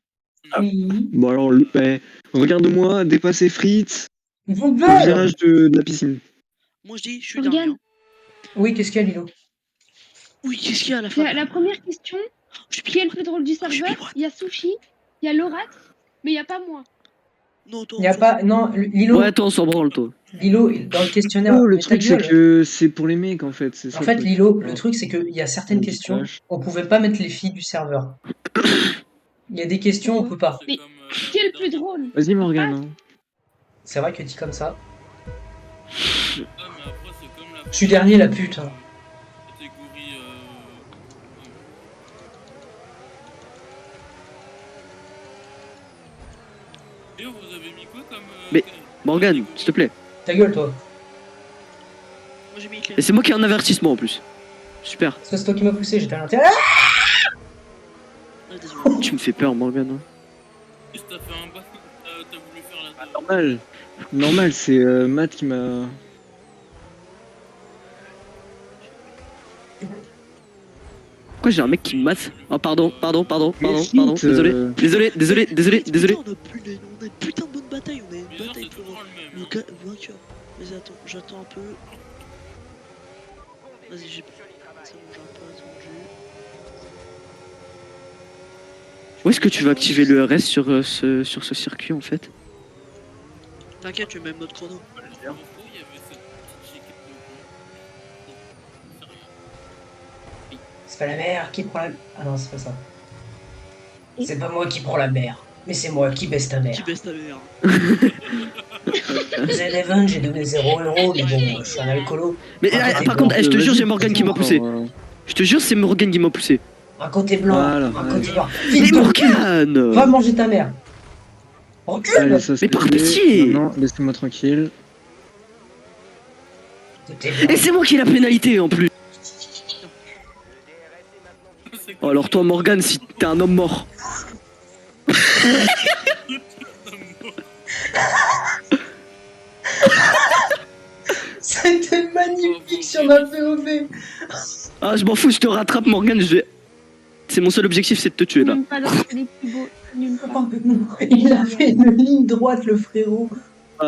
Oui. Bon alors, regarde-moi dépasser Fritz Ils vont au bien. virage de la piscine. Moi, je dis, je suis Morgane. dernier. hein. Oui, qu'est-ce qu'il y a, Lilo? Oui, qu'est-ce qu'il y a à la fin la première question, Je suis qui est le pilote. plus drôle du je suis serveur? pilote. Il y a Sushi, il y a Lorax, mais il n'y a pas moi. Non, toi, Il y a on s'en pas, fout. non, Lilo, Ouais, toi, on s'en branle, toi. Lilo, dans le questionnaire, Oh, le mais ta truc c'est gueule. que c'est pour les mecs en fait, c'est En ça fait, le truc. Lilo, le Ouais. truc, c'est qu'il y a certaines On dit questions, Crash. on pouvait pas mettre les filles du serveur. Il y a des questions, on peut pas. C'est Mais comme. qui est le plus drôle? Vas-y Morgane. Hein. C'est vrai que dit comme ça. Ah, mais après, c'est comme la. Je suis dernier, la pute. Hein. Catégorie. Et vous avez mis quoi comme. Mais- Morgane, s'il te plaît. Ta gueule, toi. Moi, j'ai mis Claire. Et c'est moi qui ai un avertissement en plus. Super. Parce que c'est toi qui m'as poussé, j'étais à l'intérieur. Ah, désolé. Tu me fais peur, Morgane. hein. Qu'est-ce que t'as fait un bas. T'as voulu faire la. Normal, c'est Matt qui m'a. Pourquoi j'ai un mec qui me mate. Oh, pardon. Mais Désolé. Fritz, Désolé. Putain, on a une putain de bonne bataille. On a une Bizarre, bataille c'est pour toujours le même. le hein. vainqueur. Vas-y, attends, j'attends un peu. Vas-y, j'ai. C'est bon, j'ai un peu attendu. Où est-ce que tu vas activer le RS sur ce circuit en fait? T'inquiète, tu mets mode chrono. En gros, il y avait cette petite équipe de. C'est rien. C'est pas la mer qui prend la. Ah non, c'est pas ça. C'est pas moi qui prends la mer, mais c'est moi qui baisse ta mère. Qui baisse ta mère. Z11, j'ai donné 0€, mais bon, je suis un alcoolo. Mais Ah, par contre, je te jure, c'est Morgane qui m'a poussé. Je te jure, c'est Morgane qui m'a poussé. Un côté blanc, Voilà, un ouais. côté noir. Mais Fils de cul, Morgane va manger ta mère. Recule. Allez, ça Mais par fait. pitié. Non, laissez-moi tranquille. Côté blanc. Et c'est moi qui ai la pénalité en plus. C'est Oh, alors toi, Morgane, si t'es un homme mort. C'était magnifique sur ma POV. Ah, je m'en fous, je te rattrape, Morgane. C'est mon seul objectif, c'est de te tuer là. Nulle part dans les plus beaux. Nulle part. Il a fait une ligne droite, le frérot.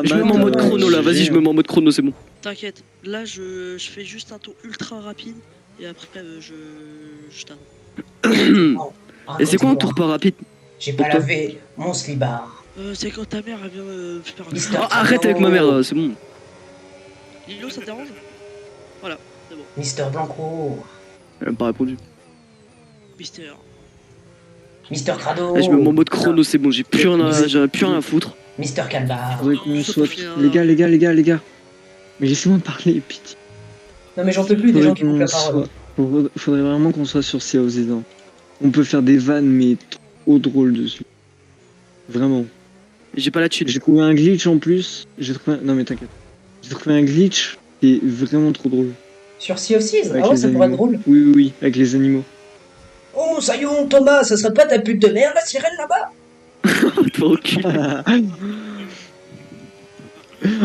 Je me mets en mode chrono là, vas-y, je me mets en mode chrono, c'est bon. T'inquiète, là je fais juste un tour ultra rapide et après je t'annonce. Et c'est quoi un tour pas rapide? J'ai pas pour toi lavé mon slibard. C'est quand ta mère elle vient faire un Mister- Oh, arrête avec ma mère, c'est bon. Lilo, ça te dérange? Voilà, c'est bon. Mister Blanco. Elle m'a pas répondu. Mister. Mister Crado. Là, je me mets en mode chrono, c'est bon, j'ai plus rien à foutre. Mister Calbar. Faudrait qu'on Ça soit. peut finir, Les gars. Mais laissez-moi parler, pitié. Non mais j'en peux plus des gens qui coupent la parole. Faudrait vraiment qu'on soit sur Sea of Z1. On peut faire des vannes, mais trop drôles dessus. Vraiment. J'ai pas la thune. J'ai trouvé un glitch en plus. Non mais t'inquiète. J'ai trouvé un glitch qui est vraiment trop drôle. Sur Sea of Thieves? Avec Ah ouais, les ça pourrait être animaux. drôle. Oui, avec les animaux. Oh, Sayon, Thomas, ça serait pas ta pute de merde, la sirène là-bas? Toi, recul.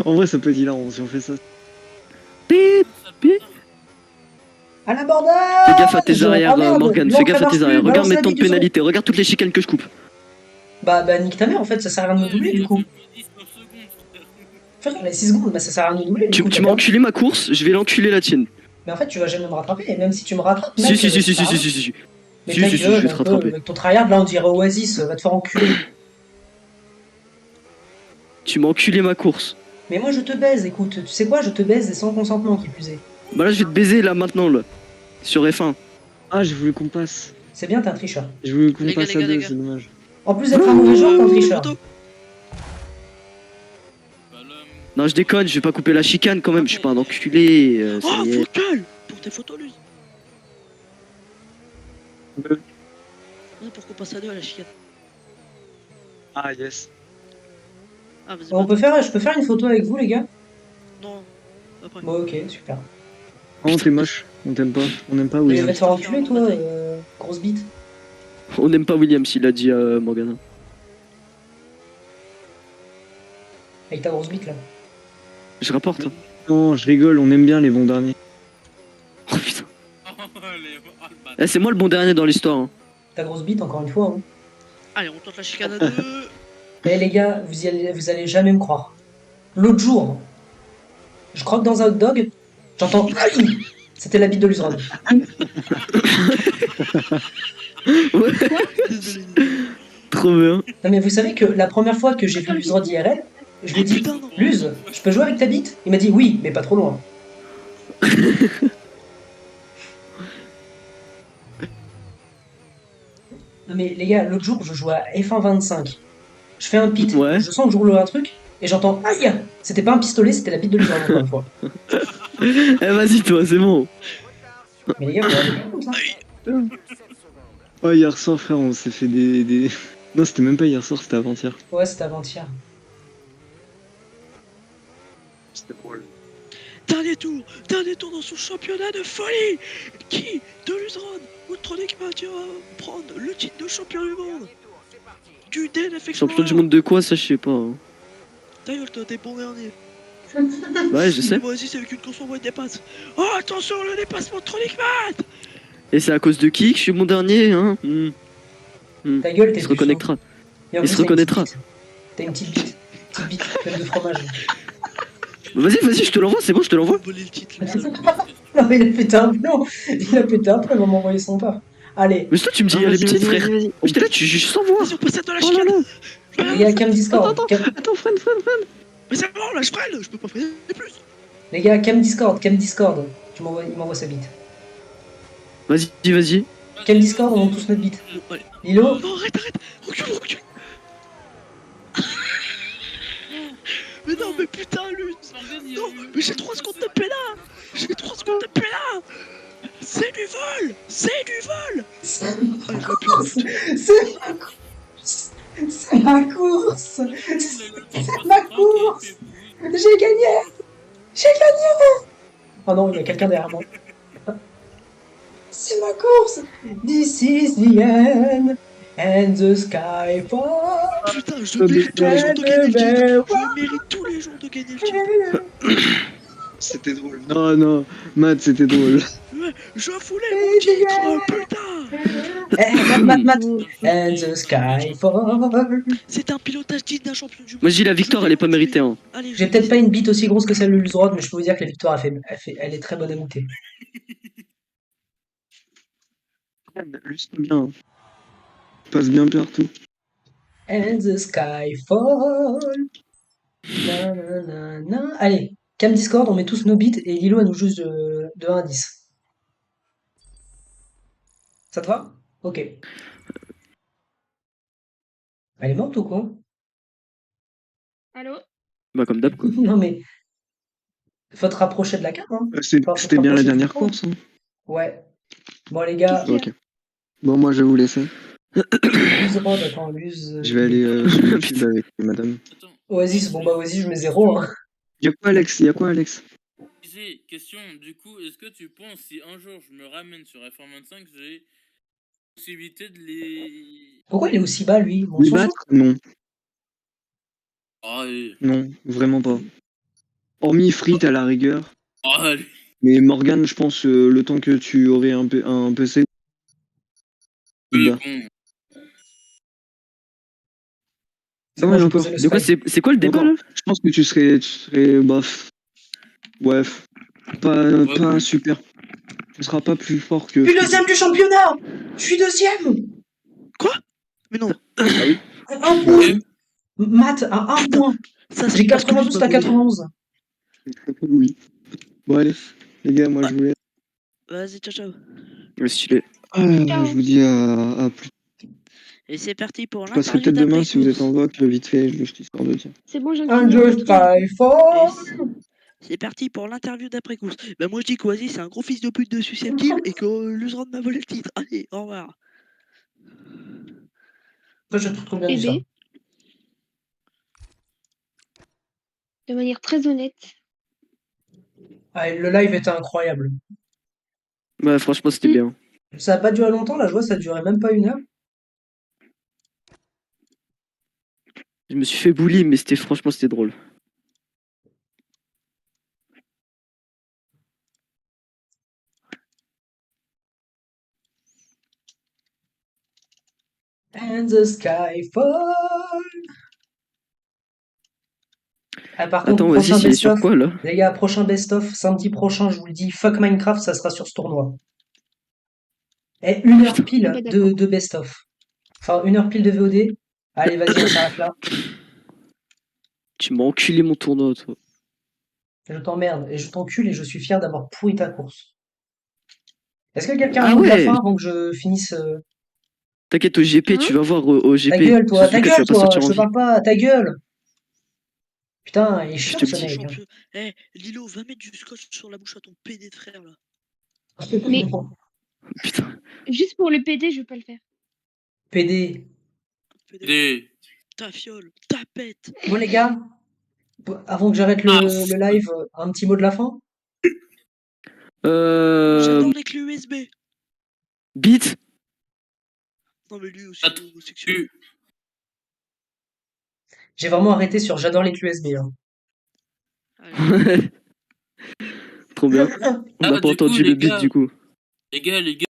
En vrai, ça peut être hilarant si on fait ça. Pip, pip. À l'abordage! Fais gaffe à tes arrières, Ah, merde, Morgane, fais l'encre gaffe à marche tes plus, arrières. balance Regarde mes la temps bille de du son. pénalité, regarde toutes les chicanes que je coupe. Bah, nique ta mère, en fait, ça sert à rien de me doubler, du coup. 19 secondes, frère. Frère, les 6 secondes, bah ça sert à rien de me doubler, du Tu coup. m'as t'as perdu. enculé ma course, je vais l'enculer la tienne. Mais en fait, tu vas jamais me rattraper, et même si tu me rattrapes, mec, Si, ça sert à rien. si. Mais Si, ta si, je gueule, vais te un peu, rattraper. avec ton tryhard, là, on dirait Oasis, va te faire enculer. Tu m'as enculé ma course. Mais moi, je te baise, écoute, tu sais quoi, je te baise et sans consentement, qui plus est. Bah là, je vais te baiser là maintenant, là. Sur F1. Ah, je voulais qu'on passe. C'est bien, t'es un tricheur. Je voulais qu'on Les gars, passe les à gars, les deux, gars. c'est dommage. En plus d'être un mauvais joueur, t'es un tricheur. Photo. Bah là, Non, je déconne, je vais pas couper la chicane quand même, je suis pas un enculé. Ça Oh, y est. vocal pour tes photos, lui. Ouais, pour qu'on passe à deux à la chicane. Ah, yes. Ah, vas-y, Bon, je peux faire une photo avec vous, les gars? non. Après. Bon, ok, super. Oh, t'es moche. On t'aime pas. On n'aime pas Mais William. va te faire enculer, toi, grosse bite. On n'aime pas William s'il a dit à Morgana. Avec ta grosse bite, là. Je rapporte. Hein. Non, je rigole, on aime bien les bons derniers. Oh putain. allez, oh, le bâtard. Eh, c'est moi le bon dernier dans l'histoire. Hein. Ta grosse bite, encore une fois, hein. Allez, on tente la chicane à deux. Eh les gars, vous allez jamais me croire. L'autre jour, je croque dans un hot dog, j'entends aïe. C'était la bite de Luzron. Ouais. Désolé. Trop bien. Non mais vous savez que la première fois que j'ai vu Luzron IRL, je lui ai dit Putain, non. Luz, je peux jouer avec ta bite? Il m'a dit oui, mais pas trop loin. Non mais les gars, l'autre jour, je joue à F1 25. Je fais un pit, Ouais. je sens que je roule un truc, et j'entends aïe. C'était pas un pistolet, c'était la bite de Luzron encore une fois. Eh, vas-y, toi, c'est bon. Mais les gars, vous vous rendez pas compte, hein? Oh, hier soir, frère, on s'est fait des... Non, c'était même pas hier soir, c'était avant-hier. Ouais, c'était avant-hier. C'était drôle. Dernier tour dans son championnat de folie. Qui de Luzron ou de Tronic va prendre le titre de champion du monde du DNF Champion du monde de quoi, ça, je sais pas. Hein. Ta gueule, toi, t'es bon dernier. Ouais, je sais. Moi aussi, c'est avec une course en voie de dépasse. Oh, attention, le dépassement de Tronic Man. Et c'est à cause de qui que je suis mon dernier, hein Ta gueule, t'es Il se plus reconnaîtra. fin. Et en Il plus, se reconnaîtra. T'as une petite bite. Petite bite pleine de fromage. Vas-y, je te l'envoie, c'est bon, je te l'envoie. Voler le titre, le salaud. Non, mais il a pété un plomb. Il a pété un plomb, il va m'envoyer son paf. Allez, Mais toi, tu me dis, Ah, allez, vas-y, petit vas-y, frère. vas-y. J'étais là, tu juges sans voir. Vas-y, on passe à deux à la Oh là chicane. là. les gars, cam Discord. Attends, freine. Mais c'est bon, là, je freine. Je peux pas freiner plus. Les gars, cam Discord. Il m'envoie sa bite. Vas-y. Cam Discord, on monte tous notre bite. Allez. Lilo, Non, arrête. Recule. Mais non, mais putain, Luz. Non, mais j'ai 3 secondes de pénal. C'est du vol. Allez, c'est ma course. C'est ma course. J'ai gagné. Oh non, il y a quelqu'un derrière moi. C'est ma course. This is the end. And the sky falls. Putain, je mérite tous les jours de gagner le titre. Je mérite tous les jours de gagner le titre. C'était drôle. Non, Matt, c'était drôle. Ouais, je voulais mon titre, putain. Matt. And the sky falls. C'est un pilotage digne d'un champion du monde. Moi, je dis la victoire, elle est pas méritée. Hein. Allez, J'ai peut-être pas une bite aussi grosse que celle de Luzrod, mais je peux vous dire que la victoire, elle est très bonne à goûter. Juste bien. Passe bien partout. And the sky fall. Na, na, na, na. Allez, cam Discord, on met tous nos bits et Lilo, elle nous juge de 1 à 10. Ça te va? Ok. Elle est morte ou quoi? Allô? Bah, comme d'hab, quoi. Non mais, faut te rapprocher de la carte, hein. Enfin, faut te C'était bien la rapprocher du dernière micro. course. Hein. Ouais. Bon les Qu'est-ce gars, qu'il y a? Ok. Bon, moi, je vais vous laisser. Luzrod, attends, Luz... Je vais il est aller pas- sur YouTube avec madame. Attends. Oasis, bon bah Oasis, je mets 0, hein. Y'a quoi, Alex? Y'a quoi, Alex? Question, du coup, est-ce que tu penses si un jour je me ramène sur F125, j'ai possibilité de les. Pourquoi il est aussi bas, lui? Bon, Les s'en fout. battre? Non. Ah, allez. Non, vraiment pas. Hormis Frit à la rigueur. Ah, allez. Mais Morgan, je pense, le temps que tu aurais un PC. Oui, Bah. bon. C'est Ah bon, ouais, j'ai encore. posé le De quoi, spike. c'est quoi le débat, Encore. là? Je pense que tu serais, bah, ouais, pas super. Tu seras pas plus fort que. Je suis Frit. deuxième du championnat! Je suis deuxième! Mais non, Un point! Matt, à un putain, point! ça c'est J'ai parce que lui 92, m'a t'as volé. 91. Oui. Bon, allez. Les gars, moi, je vous laisse. Vas-y, ciao, ciao. Ouais, stylé. Ciao. Je vous dis à plus. Et c'est parti pour Je passerai l'interview peut-être demain d'après si vous êtes en course. voc, vite fait, juste histoire de dire. C'est bon, je viens de Un finir jeu mon tour. Skyfall! C'est parti pour l'interview d'après course. Bah moi je dis qu'Oasis c'est un gros fils de pute de susceptible et que Luzrod m'a volé le titre. Allez, au revoir. Toi, j'ai trop bien Eh dit ça. ben, de manière très honnête, Ah, le live était incroyable. Ouais, franchement, c'était Mm. bien. Ça a pas duré longtemps, la joie, ça durait même pas 1 heure. Je me suis fait bully, mais franchement, c'était drôle. And the Skyfall! Ah, par contre, Attends, vas-y, prochain c'est sur best-of. quoi, là? Les gars, prochain best-of, samedi prochain, je vous le dis, fuck Minecraft, ça sera sur ce tournoi. Et 1 heure ah pile bah d'accord. de best-of. Enfin, 1 heure pile de VOD. Allez, vas-y, on s'arrête là. Tu m'as enculé mon tournoi, toi. Je t'emmerde et je t'encule et je suis fier d'avoir pourri ta course. Est-ce que quelqu'un a un Ah mot de la ouais! fin avant que je finisse T'inquiète, au GP, Hein? tu vas voir au Ta GP. gueule, Ce toi, ta truc-là, tu gueule, vas pas toi, sortir je en te vie. parle pas, ta gueule! Putain, il est Je chiant te ce le dis. mec. Champion. Eh, Lilo, va mettre du scotch sur la bouche à ton PD de frère là. Mais Putain. juste pour le PD, je vais pas le faire. PD. PD. Des. Ta fiole, ta pète. Bon les gars, avant que j'arrête le live, un petit mot de la fin? J'adore les clés USB. Beat? Non mais lui aussi Attends, homosexuel. J'ai vraiment arrêté sur j'adore les clés USB. Hein. Allez. Trop bien. On n'a Ah, pas du coup, entendu les le beat, gars. du coup. Les gars,